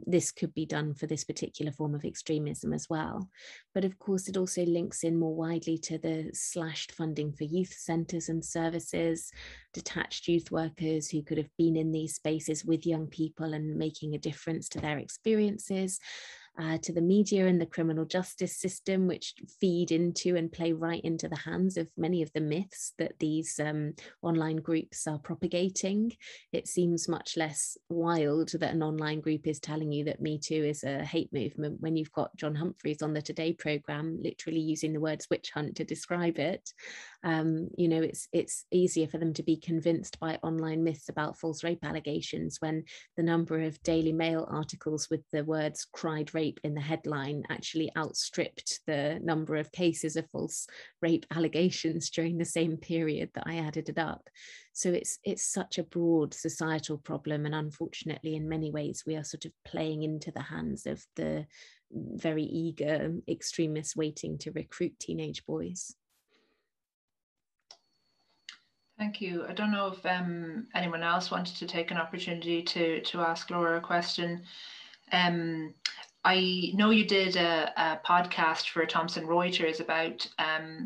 This could be done for this particular form of extremism as well. But of course, it also links in more widely to the slashed funding for youth centres and services, detached youth workers who could have been in these spaces with young people and making a difference to their experiences, to the media and the criminal justice system, which feed into and play right into the hands of many of the myths that these online groups are propagating. It seems much less wild that an online group is telling you that Me Too is a hate movement when you've got John Humphreys on the Today programme literally using the words witch hunt to describe it. You know, it's easier for them to be convinced by online myths about false rape allegations when the number of Daily Mail articles with the words cried rape in the headline actually outstripped the number of cases of false rape allegations during the same period that I added it up. So it's such a broad societal problem, and unfortunately in many ways we are sort of playing into the hands of the very eager extremists waiting to recruit teenage boys. Thank you. I don't know if anyone else wanted to take an opportunity to ask Laura a question. I know you did a podcast for Thomson Reuters about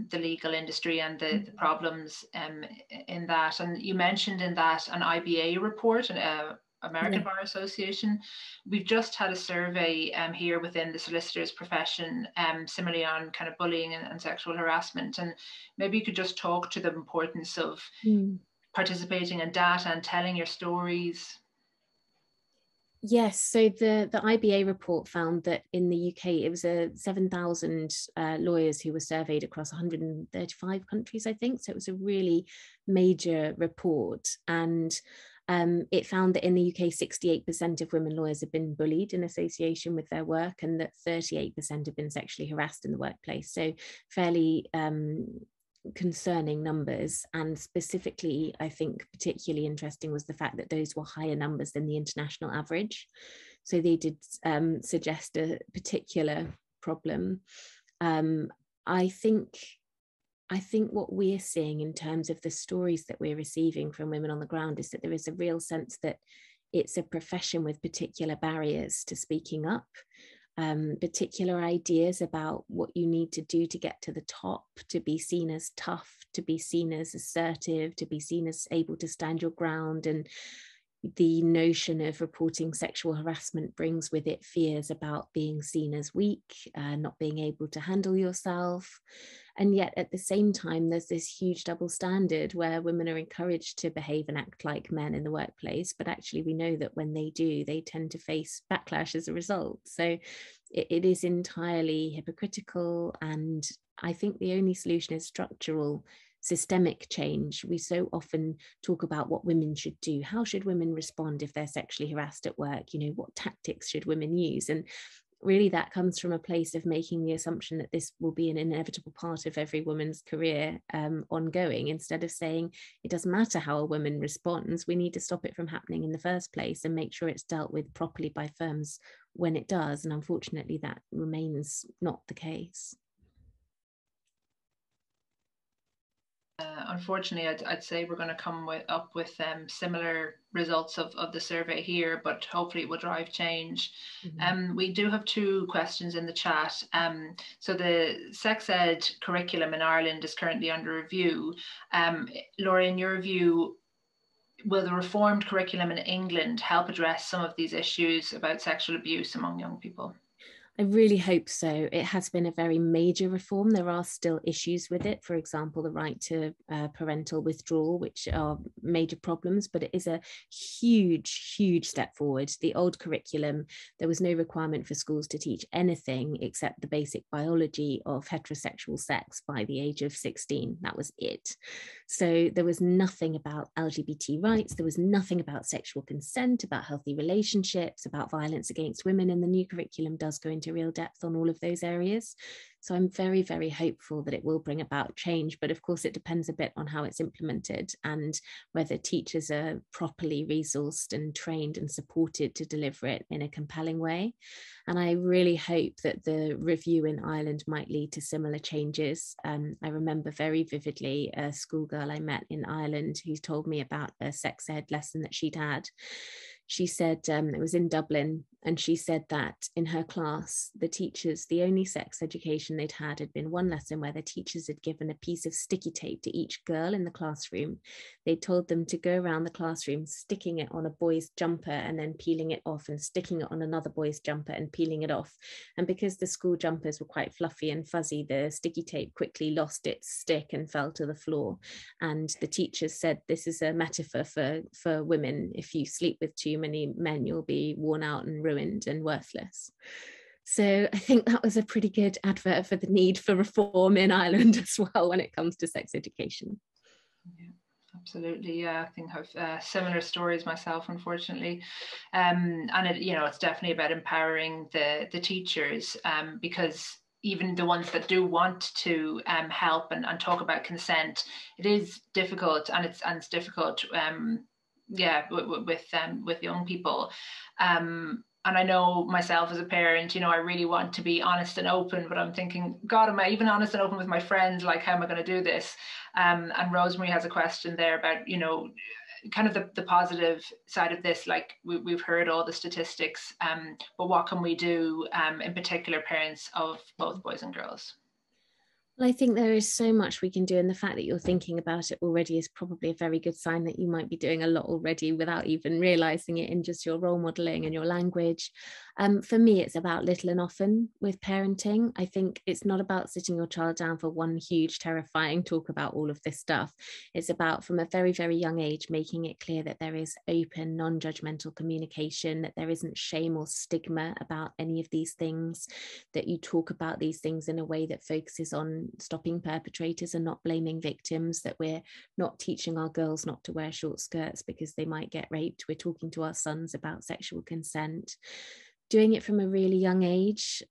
the legal industry and the problems in that. And you mentioned in that an IBA report, American Bar Association. We've just had a survey here within the solicitor's profession, similarly on kind of bullying and sexual harassment. And maybe you could just talk to the importance of participating in data and telling your stories. Yes, so the IBA report found that in the UK, it was 7,000 lawyers who were surveyed across 135 countries, I think. So it was a really major report. And it found that in the UK, 68% of women lawyers have been bullied in association with their work, and that 38% have been sexually harassed in the workplace. So fairly concerning numbers. And specifically, I think particularly interesting was the fact that those were higher numbers than the international average. So they did suggest a particular problem. I think what we're seeing in terms of the stories that we're receiving from women on the ground is that there is a real sense that it's a profession with particular barriers to speaking up. Particular ideas about what you need to do to get to the top, to be seen as tough, to be seen as assertive, to be seen as able to stand your ground. And the notion of reporting sexual harassment brings with it fears about being seen as weak, not being able to handle yourself. And yet at the same time, there's this huge double standard where women are encouraged to behave and act like men in the workplace. But actually, we know that when they do, they tend to face backlash as a result. So it is entirely hypocritical. And I think the only solution is structural, systemic change. We so often talk about what women should do. How should women respond if they're sexually harassed at work? You know, what tactics should women use? And really that comes from a place of making the assumption that this will be an inevitable part of every woman's career ongoing, instead of saying it doesn't matter how a woman responds, we need to stop it from happening in the first place and make sure it's dealt with properly by firms when it does. And unfortunately that remains not the case. Unfortunately, I'd say we're going to come up with similar results of the survey here, but hopefully it will drive change. We do have 2 questions in the chat. So the sex ed curriculum in Ireland is currently under review. Laura, in your view, will the reformed curriculum in England help address some of these issues about sexual abuse among young people? I really hope so. It has been a very major reform. There are still issues with it. For example, the right to parental withdrawal, which are major problems, but it is a huge, huge step forward. The old curriculum, there was no requirement for schools to teach anything except the basic biology of heterosexual sex by the age of 16. That was it. So there was nothing about LGBT rights. There was nothing about sexual consent, about healthy relationships, about violence against women. And the new curriculum does go into real depth on all of those areas. So I'm very, very hopeful that it will bring about change. But of course, it depends a bit on how it's implemented and whether teachers are properly resourced and trained and supported to deliver it in a compelling way. And I really hope that the review in Ireland might lead to similar changes. I remember very vividly a schoolgirl I met in Ireland who told me about a sex ed lesson that she'd had. She said, it was in Dublin, and she said that in her class, the teachers, the only sex education they'd had been one lesson where the teachers had given a piece of sticky tape to each girl in the classroom. They told them to go around the classroom, sticking it on a boy's jumper and then peeling it off, and sticking it on another boy's jumper and peeling it off. And because the school jumpers were quite fluffy and fuzzy, the sticky tape quickly lost its stick and fell to the floor. And the teachers said, this is a metaphor for women. If you sleep with too many men, you'll be worn out and ruined and worthless. So I think that was a pretty good advert for the need for reform in Ireland as well when it comes to sex education. Yeah, absolutely. Yeah, I think I have similar stories myself, unfortunately. And it, it's definitely about empowering the teachers, because even the ones that do want to help and talk about consent, it is difficult, and it's difficult. With young people. And I know myself as a parent, I really want to be honest and open, but I'm thinking, God, am I even honest and open with my friends? Like, how am I going to do this? And Rosemary has a question there about, kind of the positive side of this. Like, we've heard all the statistics, but what can we do, in particular parents of both boys and girls? Well, I think there is so much we can do, and the fact that you're thinking about it already is probably a very good sign that you might be doing a lot already without even realizing it in just your role modeling and your language. For me, it's about little and often with parenting. I think it's not about sitting your child down for one huge, terrifying talk about all of this stuff. It's about, from a very, very young age, making it clear that there is open, non-judgmental communication, that there isn't shame or stigma about any of these things, that you talk about these things in a way that focuses on stopping perpetrators and not blaming victims, that we're not teaching our girls not to wear short skirts because they might get raped. We're talking to our sons about sexual consent. Doing it from a really young age,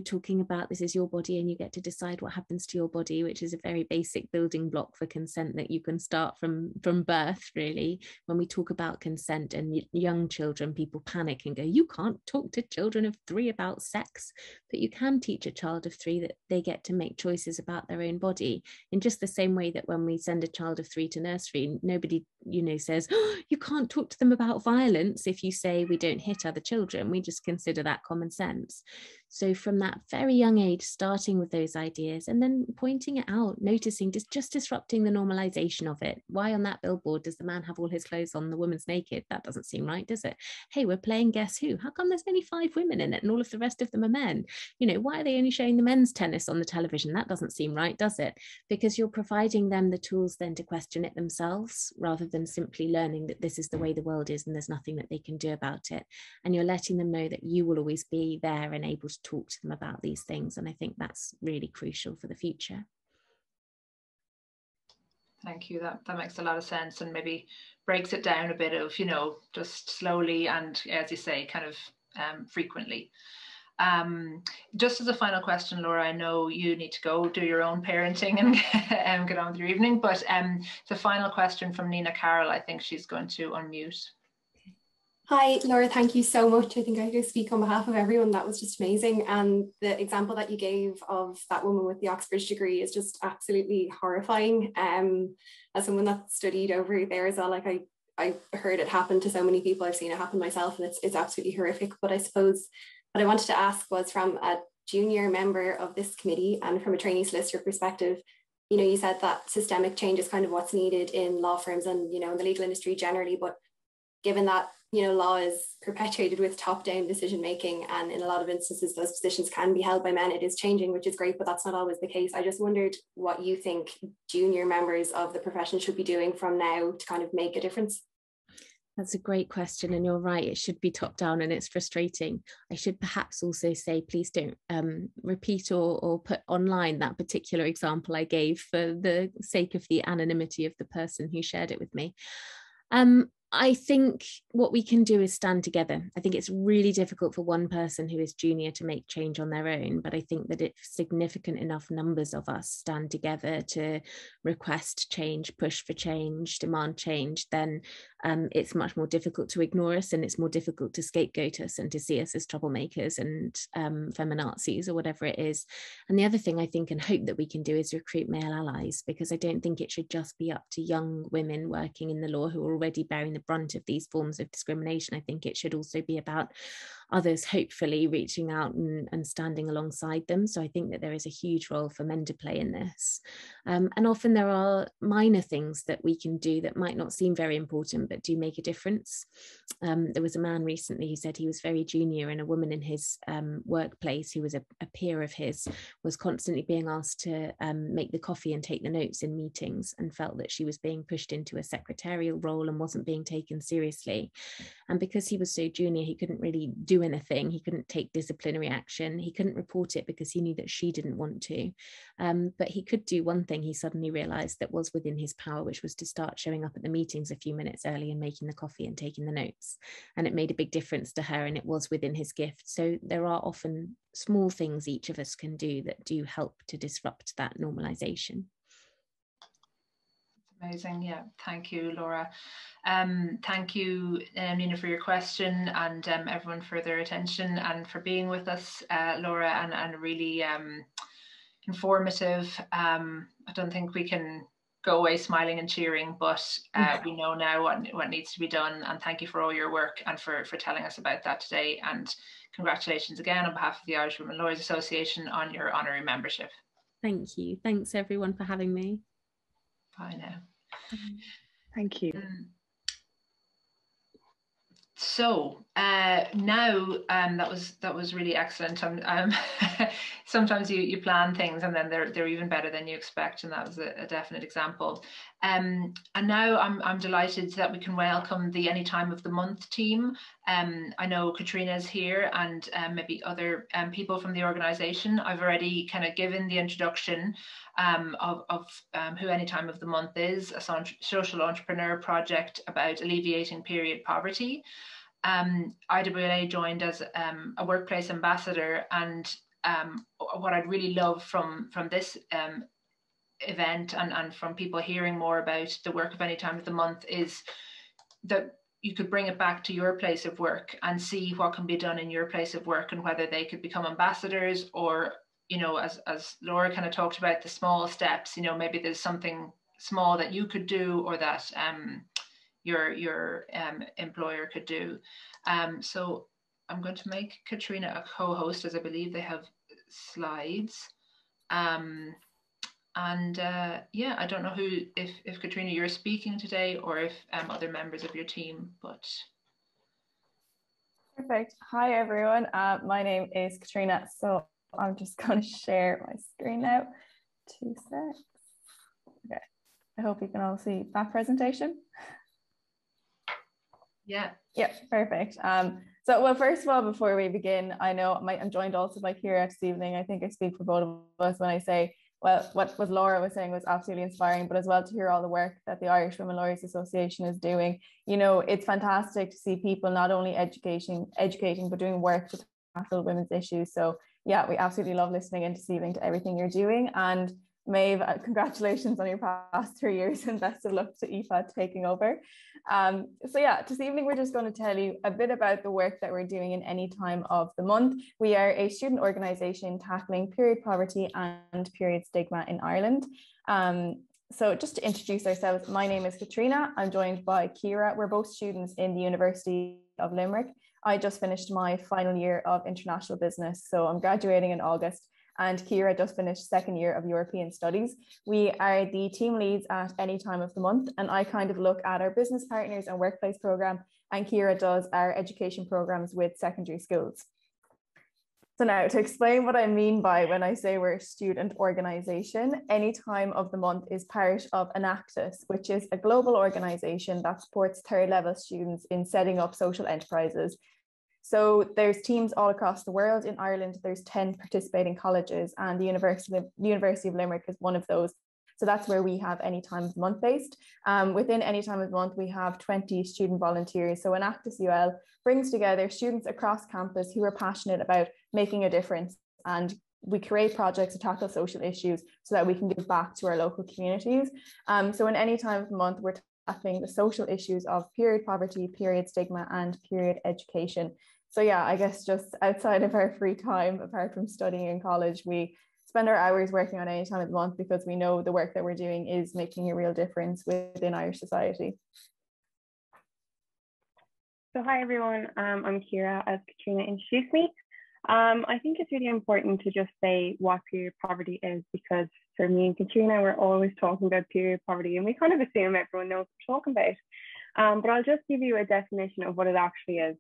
talking about this is your body and you get to decide what happens to your body, which is a very basic building block for consent that you can start from birth, really. When we talk about consent and young children, people panic and go, you can't talk to children of 3 about sex, but you can teach a child of 3 that they get to make choices about their own body, in just the same way that when we send a child of 3 to nursery, nobody, says, oh, you can't talk to them about violence if you say we don't hit other children. We just consider that common sense. So from that very young age, starting with those ideas and then pointing it out, noticing, just disrupting the normalization of it. Why on that billboard does the man have all his clothes on, the woman's naked? That doesn't seem right, does it? Hey, we're playing Guess Who. How come there's only 5 women in it and all of the rest of them are men? Why are they only showing the men's tennis on the television? That doesn't seem right, does it? Because you're providing them the tools then to question it themselves, rather than simply learning that this is the way the world is and there's nothing that they can do about it. And you're letting them know that you will always be there and able to talk to them about these things. And I think that's really crucial for the future. Thank you. That makes a lot of sense, and maybe breaks it down a bit of, just slowly and, as you say, kind of frequently. Just as a final question, Laura, I know you need to go do your own parenting and get on with your evening, but the final question from Nina Carroll, I think she's going to unmute. Hi, Laura, thank you so much. I think I could speak on behalf of everyone. That was just amazing. And the example that you gave of that woman with the Oxbridge degree is just absolutely horrifying. As someone that studied over there as well, like I heard it happen to so many people. I've seen it happen myself, and it's absolutely horrific. But I suppose what I wanted to ask was, from a junior member of this committee and from a trainee solicitor perspective, you know, you said that systemic change is kind of what's needed in law firms and, you know, in the legal industry generally. But given that, you know, law is perpetuated with top-down decision-making, and in a lot of instances those positions can be held by men, it is changing, which is great, but that's not always the case. I just wondered what you think junior members of the profession should be doing from now to kind of make a difference. That's a great question, and you're right, it should be top down, and it's frustrating. I should perhaps also say, please don't repeat or put online that particular example I gave for the sake of the anonymity of the person who shared it with me. I think what we can do is stand together. I think it's really difficult for one person who is junior to make change on their own, but I think that if significant enough numbers of us stand together to request change, push for change, demand change, then it's much more difficult to ignore us, and it's more difficult to scapegoat us and to see us as troublemakers and feminazis or whatever it is. And the other thing I think and hope that we can do is recruit male allies, because I don't think it should just be up to young women working in the law who are already bearing the brunt of these forms of discrimination. I think it should also be about others hopefully reaching out and standing alongside them. So I think that there is a huge role for men to play in this. And often there are minor things that we can do that might not seem very important, but do make a difference. There was a man recently who said he was very junior, and a woman in his workplace who was a peer of his was constantly being asked to make the coffee and take the notes in meetings, and felt that she was being pushed into a secretarial role and wasn't being taken seriously. And because he was so junior, he couldn't really do anything. He couldn't take disciplinary action. He couldn't report it because he knew that she didn't want to. But he could do one thing he suddenly realized that was within his power, which was to start showing up at the meetings a few minutes early and making the coffee and taking the notes. And it made a big difference to her, and it was within his gift. So there are often small things each of us can do that do help to disrupt that normalization. Amazing. Yeah, thank you, Laura. Thank you, Nina, for your question, and everyone for their attention and for being with us, Laura, and really informative. I don't think we can go away smiling and cheering, but we know now what needs to be done. And thank you for all your work and for telling us about that today. And congratulations again on behalf of the Irish Women Lawyers Association on your honorary membership. Thank you. Thanks everyone for having me. Bye now. Thank you. So now that was really excellent. Sometimes you plan things and then they're even better than you expect, and that was a definite example. And now I'm delighted that we can welcome the Any Time of the Month team. I know Katrina's here, and maybe other people from the organisation. I've already kind of given the introduction of who Any Time of the Month is, a social entrepreneur project about alleviating period poverty. IWLA joined as a workplace ambassador, and what I'd really love from this event and from people hearing more about the work of Any Time of the Month is that you could bring it back to your place of work and see what can be done in your place of work, and whether they could become ambassadors, or, you know, as Laura kind of talked about, the small steps, you know, maybe there's something small that you could do, or that your employer could do. So I'm going to make Katrina a co-host, as I believe they have slides. Yeah, I don't know if Katrina, you're speaking today, or if other members of your team, but. Perfect. Hi everyone, my name is Katrina, so I'm just going to share my screen now. 2 seconds. Okay, I hope you can all see that presentation. Yeah. Yeah, perfect. So, well, first of all, before we begin, I know I'm joined also by Ciara this evening. I think I speak for both of us when I say, well, what Laura was saying was absolutely inspiring, but as well to hear all the work that the Irish Women Lawyers Association is doing. You know, it's fantastic to see people not only educating, but doing work to tackle women's issues. So yeah, we absolutely love listening in this evening to everything you're doing. And Maeve, congratulations on your past 3 years and best of luck to Aoife taking over. So yeah, this evening we're just going to tell you a bit about the work that we're doing in any time of the month. We are a student organisation tackling period poverty and period stigma in Ireland. So just to introduce ourselves, my name is Katrina. I'm joined by Ciara. We're both students in the University of Limerick. I just finished my final year of international business, so I'm graduating in August. And Ciara just finished second year of European Studies. We are the team leads at any time of the month, and I kind of look at our business partners and workplace program, and Ciara does our education programs with secondary schools. So now, to explain what I mean by when I say we're a student organisation, any time of the month is part of Enactus, which is a global organisation that supports third level students in setting up social enterprises. So there's teams all across the world. In Ireland, there's 10 participating colleges, and the University of Limerick is one of those. So that's where we have any time of the month based. Within any time of the month, we have 20 student volunteers. So Enactus UL brings together students across campus who are passionate about making a difference, and we create projects to tackle social issues so that we can give back to our local communities. So in any time of the month, we're tackling the social issues of period poverty, period stigma, and period education. So yeah, I guess just outside of our free time, apart from studying in college, we spend our hours working on any time of the month because we know the work that we're doing is making a real difference within Irish society. So hi everyone, I'm Ciara, as Katrina introduced me. I think it's really important to just say what period poverty is, because for me and Katrina, we're always talking about period poverty and we kind of assume everyone knows what we're talking about. But I'll just give you a definition of what it actually is.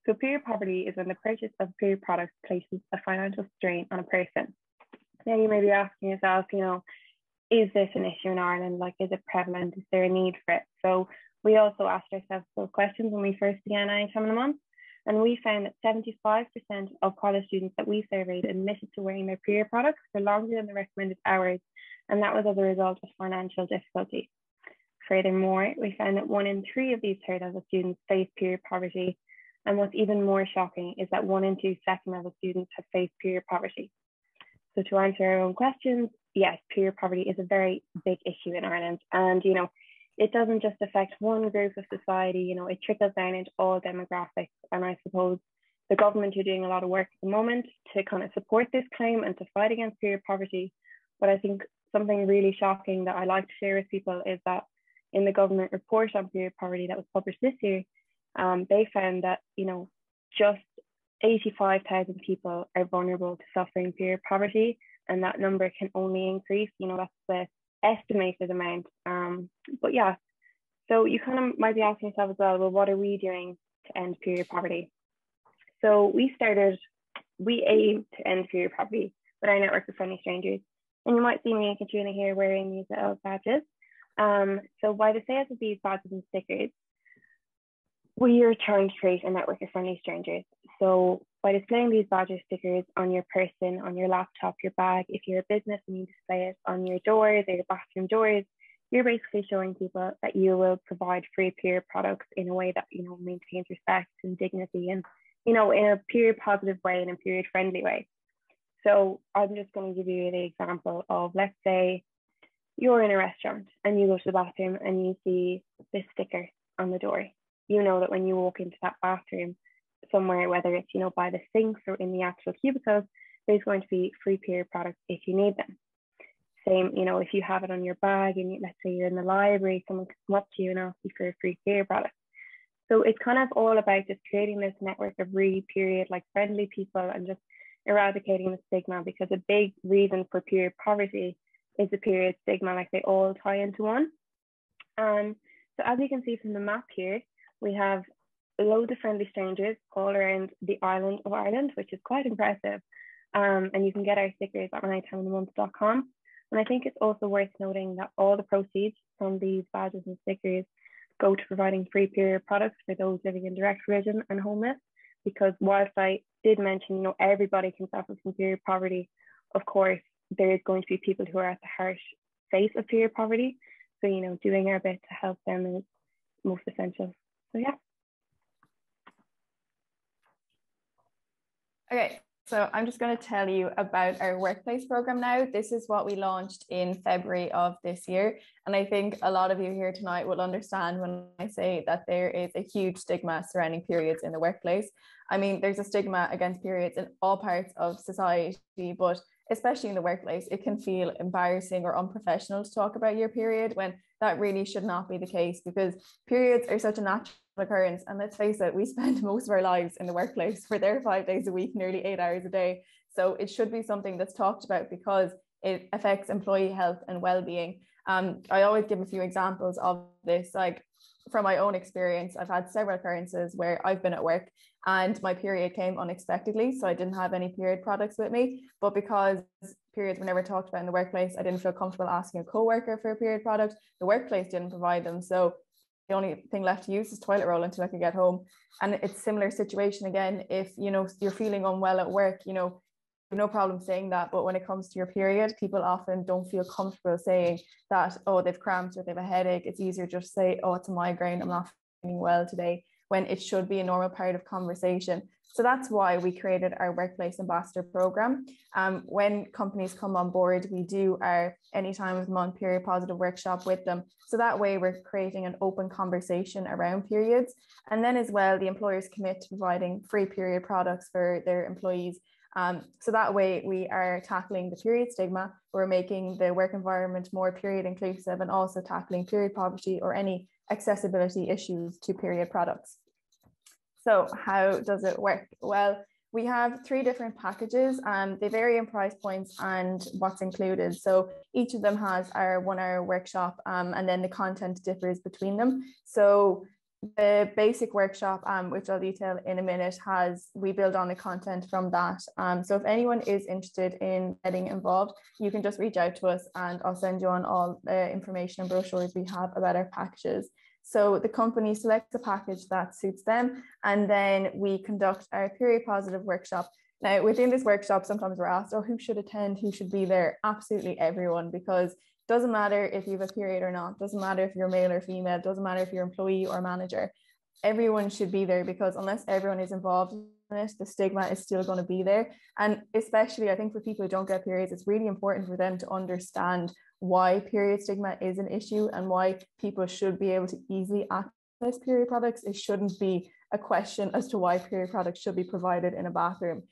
So period poverty is when the purchase of period products places a financial strain on a person. Now you may be asking yourself, you know, is this an issue in Ireland? Like, is it prevalent? Is there a need for it? So we also asked ourselves those questions when we first began any time of the month. And we found that 75% of college students that we surveyed admitted to wearing their period products for longer than the recommended hours. And that was as a result of financial difficulty. Furthermore, we found that 1 in 3 of these third level students face period poverty. And what's even more shocking is that 1 in 2 second level students have faced period poverty. So to answer our own questions, yes, period poverty is a very big issue in Ireland. And, you know, it doesn't just affect one group of society, you know, it trickles down into all demographics. And I suppose the government are doing a lot of work at the moment to kind of support this claim and to fight against period poverty. But I think something really shocking that I like to share with people is that in the government report on period poverty that was published this year, they found that, you know, just 85,000 people are vulnerable to suffering period poverty, and that number can only increase. You know, that's the estimated amount. But yeah, so you kind of might be asking yourself as well, well, what are we doing to end period poverty? So we aim to end period poverty with our network of friendly strangers. And you might see me and Katrina here wearing these little badges. So by the sales of these badges and stickers, we are trying to create a network of friendly strangers. So by displaying these badge or stickers on your person, on your laptop, your bag, if you're a business and you display it on your doors or your bathroom doors, you're basically showing people that you will provide free period products in a way that, you know, maintains respect and dignity and, you know, in a period positive way and a period friendly way. So I'm just going to give you the example of, let's say you're in a restaurant and you go to the bathroom and you see this sticker on the door. You know that when you walk into that bathroom somewhere, whether it's, you know, by the sinks or in the actual cubicles, there's going to be free period products if you need them. Same, you know, if you have it on your bag and let's say you're in the library, someone can come up to you and ask you for a free period product. So it's kind of all about just creating this network of really period like friendly people and just eradicating the stigma, because a big reason for period poverty is the period stigma, like they all tie into one. So as you can see from the map here, we have loads of friendly strangers all around the island of Ireland, which is quite impressive. And you can get our stickers at anytimeofthemonth.com. And I think it's also worth noting that all the proceeds from these badges and stickers go to providing free period products for those living in direct provision and homeless. Because whilst I did mention, you know, everybody can suffer from period poverty, of course, there is going to be people who are at the harsh face of period poverty. So, you know, doing our bit to help them is most essential. So yeah. Okay, so I'm just going to tell you about our workplace program now. This is what we launched in February of this year. And I think a lot of you here tonight will understand when I say that there is a huge stigma surrounding periods in the workplace. I mean, there's a stigma against periods in all parts of society, but especially in the workplace, it can feel embarrassing or unprofessional to talk about your period when that really should not be the case, because periods are such a natural occurrence. And let's face it, we spend most of our lives in the workplace. We're there 5 days a week, nearly 8 hours a day. So it should be something that's talked about because it affects employee health and well-being. I always give a few examples of this. Like from my own experience, I've had several occurrences where I've been at work and my period came unexpectedly. So I didn't have any period products with me, but because periods were never talked about in the workplace, I didn't feel comfortable asking a co-worker for a period product. The workplace didn't provide them. So the only thing left to use is toilet roll until I could get home. And it's a similar situation again. If, you know, you're feeling unwell at work, you know, no problem saying that, but when it comes to your period, people often don't feel comfortable saying that, oh, they've cramps or they have a headache. It's easier just to say, oh, it's a migraine, I'm not feeling well today, when it should be a normal part of conversation. So that's why we created our Workplace Ambassador program. When companies come on board, we do our any time of the month period positive workshop with them. So that way we're creating an open conversation around periods. And then as well, the employers commit to providing free period products for their employees. So that way we are tackling the period stigma, we're making the work environment more period inclusive, and also tackling period poverty or any accessibility issues to period products. So how does it work? Well, we have 3 different packages and they vary in price points and what's included. So each of them has our 1-hour workshop and then the content differs between them. So the basic workshop, which I'll detail in a minute, we build on the content from that. So if anyone is interested in getting involved, you can just reach out to us and I'll send you on all the information and brochures we have about our packages. So the company selects a package that suits them, and then we conduct our period positive workshop. Now, within this workshop, sometimes we're asked, oh, who should attend? Who should be there? Absolutely everyone, because it doesn't matter if you have a period or not, doesn't matter if you're male or female, doesn't matter if you're employee or manager. Everyone should be there, because unless everyone is involved in it, the stigma is still going to be there. And especially, I think for people who don't get periods, it's really important for them to understand why period stigma is an issue and why people should be able to easily access period products. It shouldn't be a question as to why period products should be provided in a bathroom.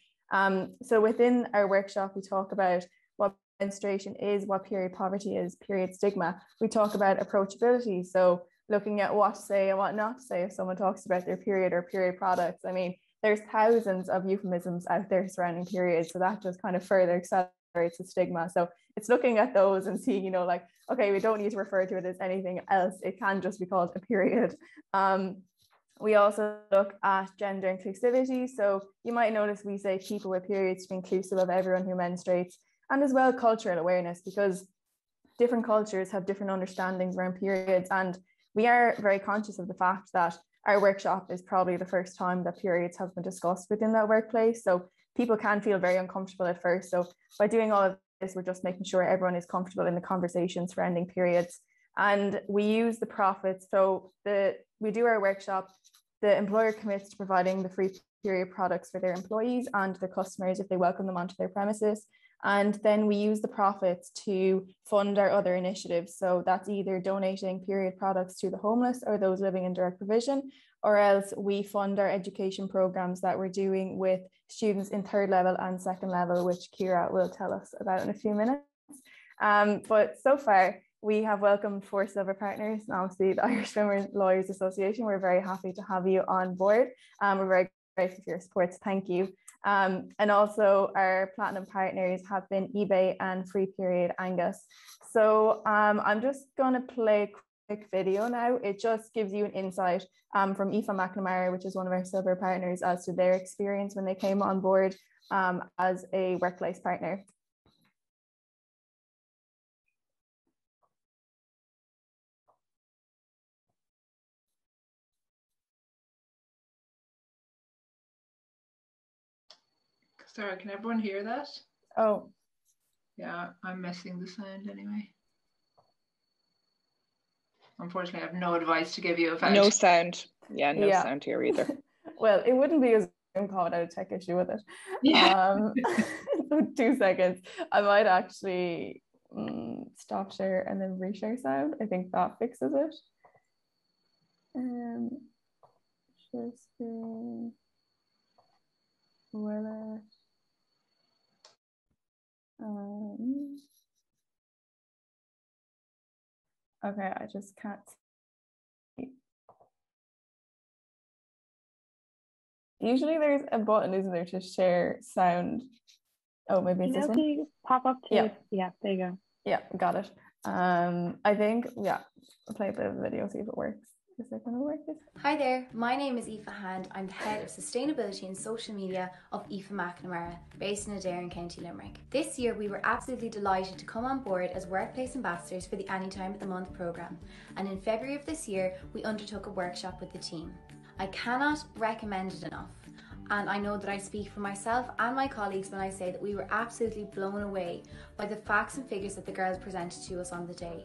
So within our workshop, we talk about what menstruation is, what period poverty is, period stigma. We talk about approachability, so looking at what to say and what not to say if someone talks about their period or period products. I mean, there's thousands of euphemisms out there surrounding periods, so that just kind of further accelerates the stigma. So it's looking at those and seeing, you know, like, okay, we don't need to refer to it as anything else. It can just be called a period. We also look at gender inclusivity. So you might notice we say people with periods to be inclusive of everyone who menstruates, and as well cultural awareness, because different cultures have different understandings around periods. And we are very conscious of the fact that our workshop is probably the first time that periods have been discussed within that workplace. So people can feel very uncomfortable at first. So by doing all of this, we're just making sure everyone is comfortable in the conversations surrounding periods. And we use the profits. So we do our workshop, the employer commits to providing the free period products for their employees and their customers if they welcome them onto their premises. And then we use the profits to fund our other initiatives. So that's either donating period products to the homeless or those living in direct provision, or else we fund our education programs that we're doing with students in 3rd level and 2nd level, which Kira will tell us about in a few minutes. But so far, we have welcomed 4 silver partners, and obviously the Irish Swimmers Lawyers Association. We're very happy to have you on board. We're very grateful for your support, so thank you. And also our platinum partners have been eBay and Free Period Angus. So I'm just going to play a quick video now. It just gives you an insight from Aoife McNamara, which is one of our silver partners, as to their experience when they came on board as a workplace partner. Sorry, can everyone hear that? Oh. Yeah, I'm missing the sound anyway. Unfortunately, I have no advice to give you about. No sound. Yeah, no sound here either. Well, it wouldn't be as call without a tech issue with it. Yeah. So 2 seconds. I might actually stop share and then reshare sound. I think that fixes it. Share screen. Will it? Okay, I just can't see. Usually there's a button, isn't there, to share sound? Oh, maybe it's this one. Pop up to yeah, there you go. Yeah, got it. I think, yeah, I'll play a bit of the video, see if it works. Is it going to work? Hi there, my name is Aoife Hand. I'm the Head of Sustainability and Social Media of Aoife McNamara, based in Adair in County Limerick. This year we were absolutely delighted to come on board as Workplace Ambassadors for the Anytime of the Month programme, and in February of this year we undertook a workshop with the team. I cannot recommend it enough, and I know that I speak for myself and my colleagues when I say that we were absolutely blown away by the facts and figures that the girls presented to us on the day.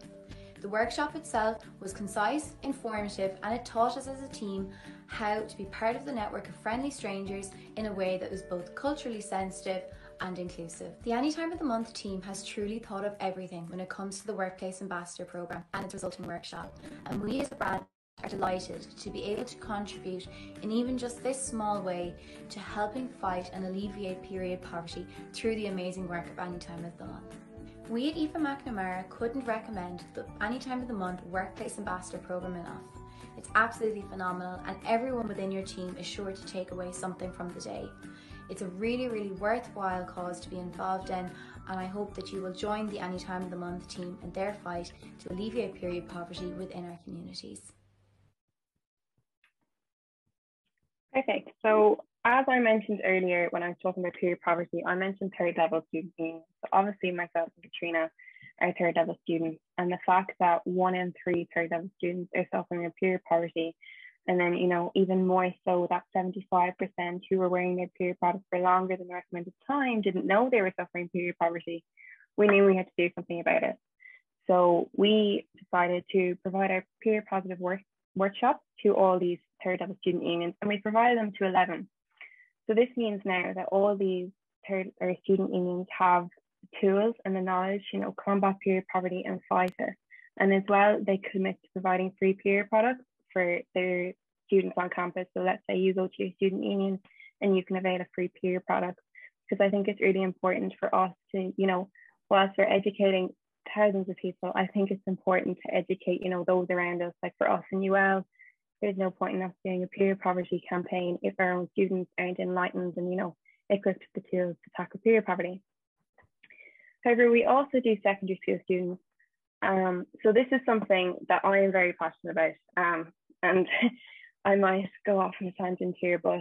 The workshop itself was concise, informative, and it taught us as a team how to be part of the network of friendly strangers in a way that was both culturally sensitive and inclusive. The Anytime of the Month team has truly thought of everything when it comes to the Workplace Ambassador programme and its resulting workshop, and we as a brand are delighted to be able to contribute in even just this small way to helping fight and alleviate period poverty through the amazing work of Anytime of the Month. We at Aoife McNamara couldn't recommend the Anytime of the Month Workplace Ambassador programme enough. It's absolutely phenomenal, and everyone within your team is sure to take away something from the day. It's a really, really worthwhile cause to be involved in, and I hope that you will join the Anytime of the Month team in their fight to alleviate period poverty within our communities. Perfect. So as I mentioned earlier when I was talking about period poverty, I mentioned third level student unions. So obviously myself and Katrina are third level students, and the fact that 1 in 3 third level students are suffering with period poverty, and then, you know, even more so that 75% who were wearing their period products for longer than the recommended time didn't know they were suffering period poverty, we knew we had to do something about it. So we decided to provide our period positive workshop to all these third level student unions, and we provided them to 11. So this means now that all these student unions have the tools and the knowledge, you know, combat period poverty and fight it. And as well, they commit to providing free period products for their students on campus. So let's say you go to your student union and you can avail a free period product, because I think it's really important for us to, you know, whilst we're educating thousands of people, I think it's important to educate, you know, those around us. Like for us in UL, there's no point in us doing a period poverty campaign if our own students aren't enlightened and, you know, equipped with the tools to tackle period poverty. However, we also do secondary school students. So this is something that I am very passionate about. And I might go off on a tangent here, but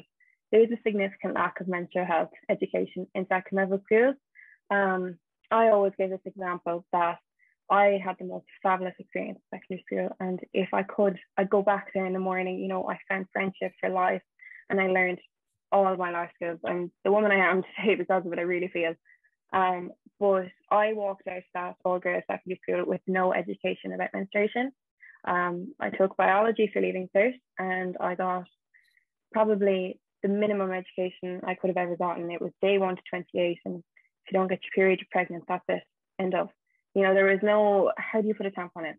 there is a significant lack of mental health education in second level schools. I always give this example that I had the most fabulous experience in secondary school, and if I could, I'd go back there in the morning. You know, I found friendship for life, and I learned all my life skills. I'm the woman I am today because of it, I really feel. But I walked out of that all-girls secondary school with no education about menstruation. I took biology for leaving cert, and I got probably the minimum education I could have ever gotten. It was day 1 to 28, and if you don't get your period, you're pregnant. That's it. End of. You know, there was no, how do you put a tampon in?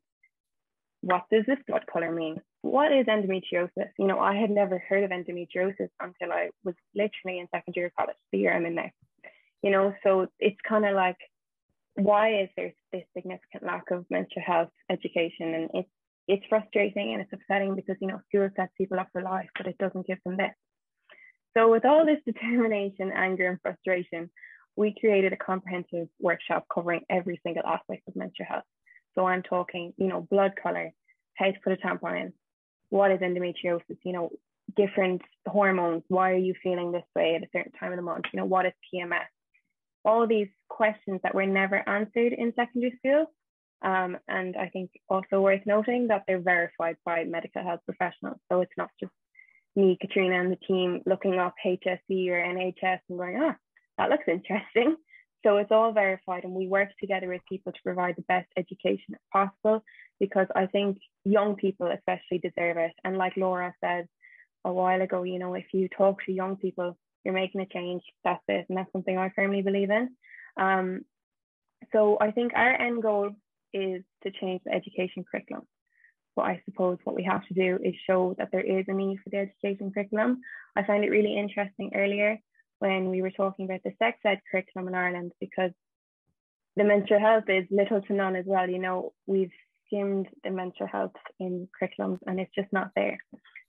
What does this blood color mean? What is endometriosis? You know, I had never heard of endometriosis until I was literally in second year of college, the year I'm in now. You know, so it's kind of like, why is there this significant lack of mental health education? And it's frustrating and it's upsetting because, you know, school sets people up for life, but it doesn't give them this. So with all this determination, anger, and frustration, we created a comprehensive workshop covering every single aspect of menstrual health. So I'm talking, you know, blood color, how to put a tampon in, what is endometriosis, you know, different hormones, why are you feeling this way at a certain time of the month, you know, what is PMS? All these questions that were never answered in secondary school. And I think also worth noting that they're verified by medical health professionals. So it's not just me, Katrina, and the team looking up HSE or NHS and going, that looks interesting. So it's all verified, and we work together with people to provide the best education as possible, because I think young people especially deserve it. And like Laura said, a while ago, you know, if you talk to young people, you're making a change. That's it. And that's something I firmly believe in. So I think our end goal is to change the education curriculum. But I suppose what we have to do is show that there is a need for the education curriculum. I find it really interesting earlier when we were talking about the sex ed curriculum in Ireland, because the menstrual health is little to none as well. You know, we've skimmed the menstrual health in curriculums and it's just not there.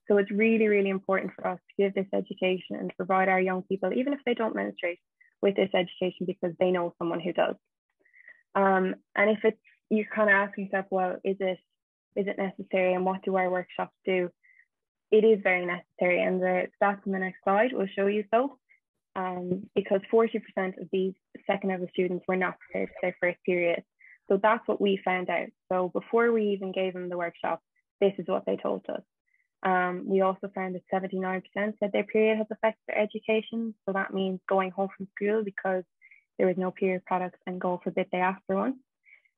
So it's really, really important for us to give this education and to provide our young people, even if they don't menstruate, with this education because they know someone who does. And if it's, you're kind of asking yourself, well, is it necessary and what do our workshops do? It is very necessary, and the stats on the next slide will show you so. Because 40% of these second level students were not prepared for their first period. So that's what we found out. So before we even gave them the workshop, this is what they told us. We also found that 79% said their period has affected their education. So that means going home from school because there was no period products, and God forbid they asked for one.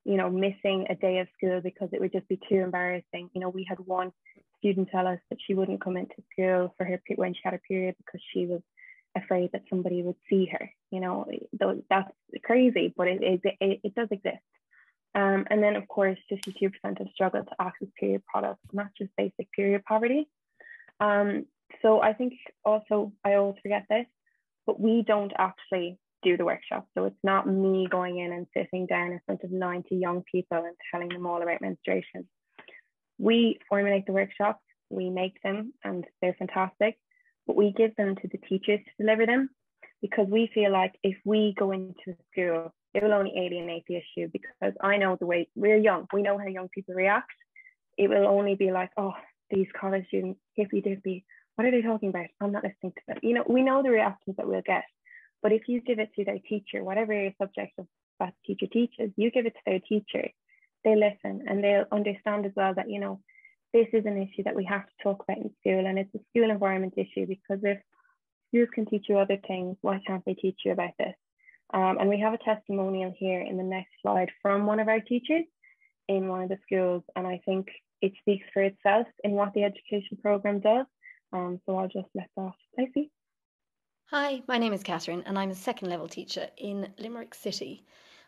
You know, missing a day of school because it would just be too embarrassing. You know, we had one student tell us that she wouldn't come into school for her when she had a period because she was afraid that somebody would see her. You know, that's crazy, but it does exist. And then of course 52% have struggled to access period products, not just basic period poverty. So I think also, I always forget this, but we don't actually do the workshop. So it's not me going in and sitting down in front of 90 young people and telling them all about menstruation. We formulate the workshops, we make them, and they're fantastic, but we give them to the teachers to deliver them, because we feel like if we go into a school, it will only alienate the issue, because I know the way, we're young, we know how young people react. It will only be like, oh, these college students, hippy dippy, what are they talking about? I'm not listening to them. You know, we know the reactions that we'll get. But if you give it to their teacher, whatever your subject of that teacher teaches, you give it to their teacher, they listen and they'll understand as well that, you know, this is an issue that we have to talk about in school, and it's a school environment issue, because if schools can teach you other things, why can't they teach you about this? And we have a testimonial here in the next slide from one of our teachers in one of the schools, and I think it speaks for itself in what the education program does. So I'll just let that. Stacey. Hi, my name is Catherine and I'm a second level teacher in Limerick City.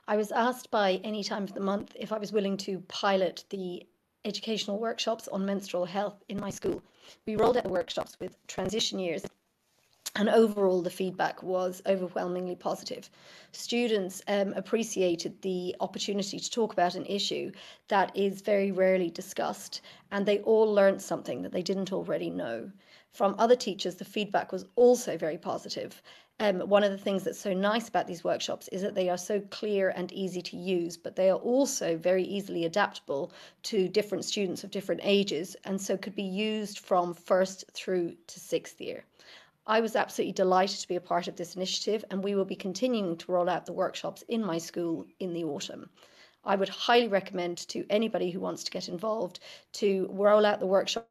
I was asked by any time of the month if I was willing to pilot the educational workshops on menstrual health in my school. We rolled out the workshops with transition years, and overall the feedback was overwhelmingly positive. Students appreciated the opportunity to talk about an issue that is very rarely discussed, and they all learned something that they didn't already know. From other teachers, the feedback was also very positive. One of the things that's so nice about these workshops is that they are so clear and easy to use, but they are also very easily adaptable to different students of different ages, and so could be used from first through to sixth year. I was absolutely delighted to be a part of this initiative, and we will be continuing to roll out the workshops in my school in the autumn. I would highly recommend to anybody who wants to get involved to roll out the workshops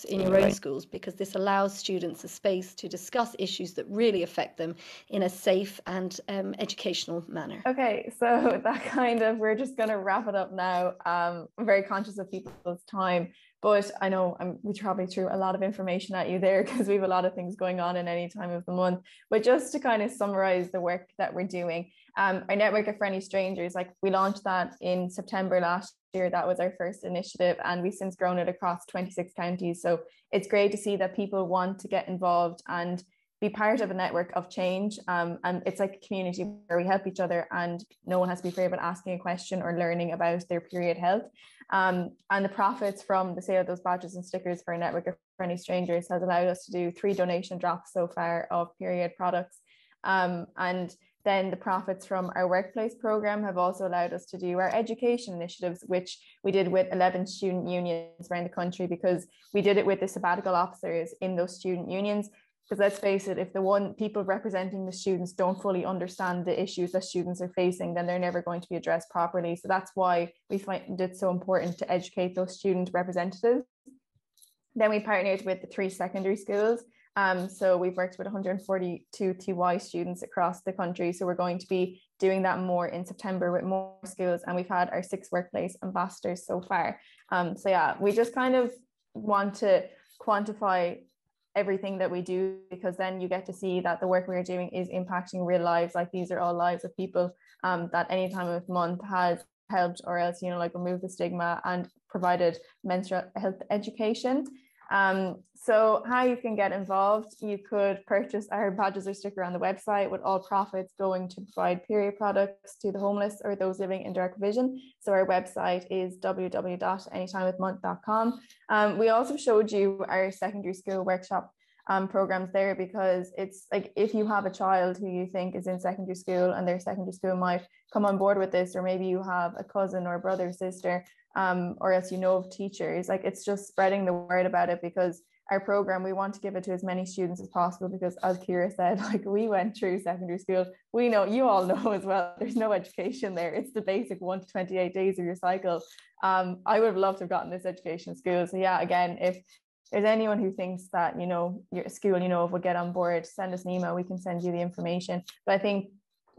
in your own schools, because this allows students a space to discuss issues that really affect them in a safe and educational manner. Okay, so that kind of, we're just going to wrap it up now. I'm very conscious of people's time, but I know we probably threw a lot of information at you there because we have a lot of things going on in any time of the month. But just to kind of summarize the work that we're doing, our network of friendly strangers, like we launched that in September last year. That was our first initiative, and we've since grown it across 26 counties. So it's great to see that people want to get involved and be part of a network of change. And it's like a community where we help each other, and no one has to be afraid about asking a question or learning about their period health. And the profits from the sale of those badges and stickers for a network of friendly strangers has allowed us to do 3 donation drops so far of period products. And then the profits from our workplace program have also allowed us to do our education initiatives, which we did with 11 student unions around the country, because we did it with the sabbatical officers in those student unions. Because let's face it, if the people representing the students don't fully understand the issues that students are facing, then they're never going to be addressed properly. So that's why we find it so important to educate those student representatives. Then we partnered with the 3 secondary schools. So we've worked with 142 TY students across the country. So we're going to be doing that more in September with more schools. And we've had our 6 workplace ambassadors so far. So yeah, we just kind of want to quantify everything that we do, because then you get to see that the work we're doing is impacting real lives. Like these are all lives of people that any time of month has helped, or else, you know, like remove the stigma and provided menstrual health education. So how you can get involved: you could purchase our badges or sticker on the website, with all profits going to provide period products to the homeless or those living in direct provision. So our website is www.anytimewithmonth.com. We also showed you our secondary school workshop programs there, because it's like, if you have a child who you think is in secondary school and their secondary school might come on board with this, or maybe you have a cousin or brother or sister, or else you know of teachers, like it's just spreading the word about it, because our program, we want to give it to as many students as possible, because as Ciara said, like we went through secondary school, we know, you all know as well, there's no education there. It's the basic 1 to 28 days of your cycle. I would have loved to have gotten this education in school. So yeah, again, if there's anyone who thinks that, you know, your school, you know, would get on board, send us an email, we can send you the information. But I think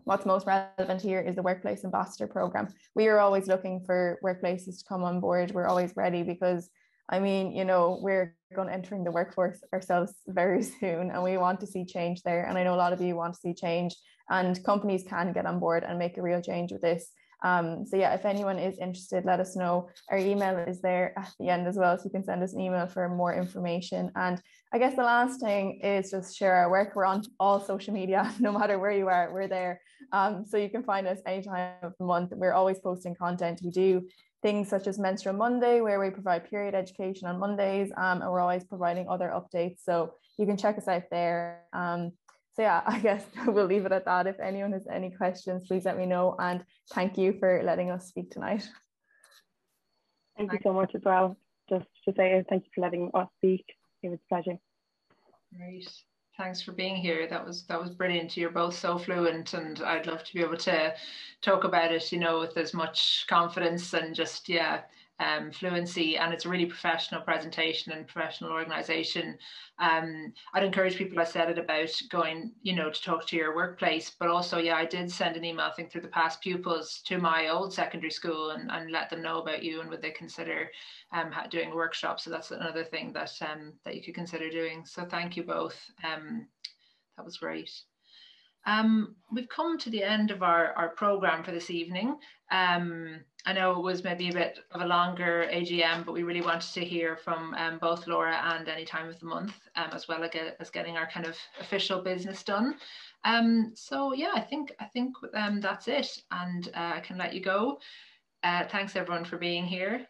what's most relevant here is the Workplace Ambassador Program. We are always looking for workplaces to come on board. We're always ready, because I mean, you know, we're going to entering the workforce ourselves very soon, and we want to see change there. And I know a lot of you want to see change, and companies can get on board and make a real change with this. So yeah, if anyone is interested, let us know. Our email is there at the end as well, so you can send us an email for more information. And I guess the last thing is just share our work. We're on all social media, no matter where you are, we're there. So you can find us any time of the month. We're always posting content. We do things such as Menstrual Monday, where we provide period education on Mondays, and we're always providing other updates. So you can check us out there. So yeah, I guess we'll leave it at that. If anyone has any questions, please let me know. And thank you for letting us speak tonight. Thank you so much as well. Just to say thank you for letting us speak. It was a pleasure. Great. Thanks for being here. That was brilliant. You're both so fluent, and I'd love to be able to talk about it, you know, with as much confidence and just, yeah, fluency. And it's a really professional presentation and professional organization. I'd encourage people, I said it about going, you know, to talk to your workplace, but also, yeah, I did send an email, I think, through the past pupils to my old secondary school and let them know about you, and would they consider doing a workshop. So that's another thing that that you could consider doing. So thank you both. That was great. We've come to the end of our program for this evening. I know it was maybe a bit of a longer AGM, but we really wanted to hear from both Laura and Any Time of the Month, as well as getting our kind of official business done. So yeah, I think that's it, and I can let you go. Thanks everyone for being here.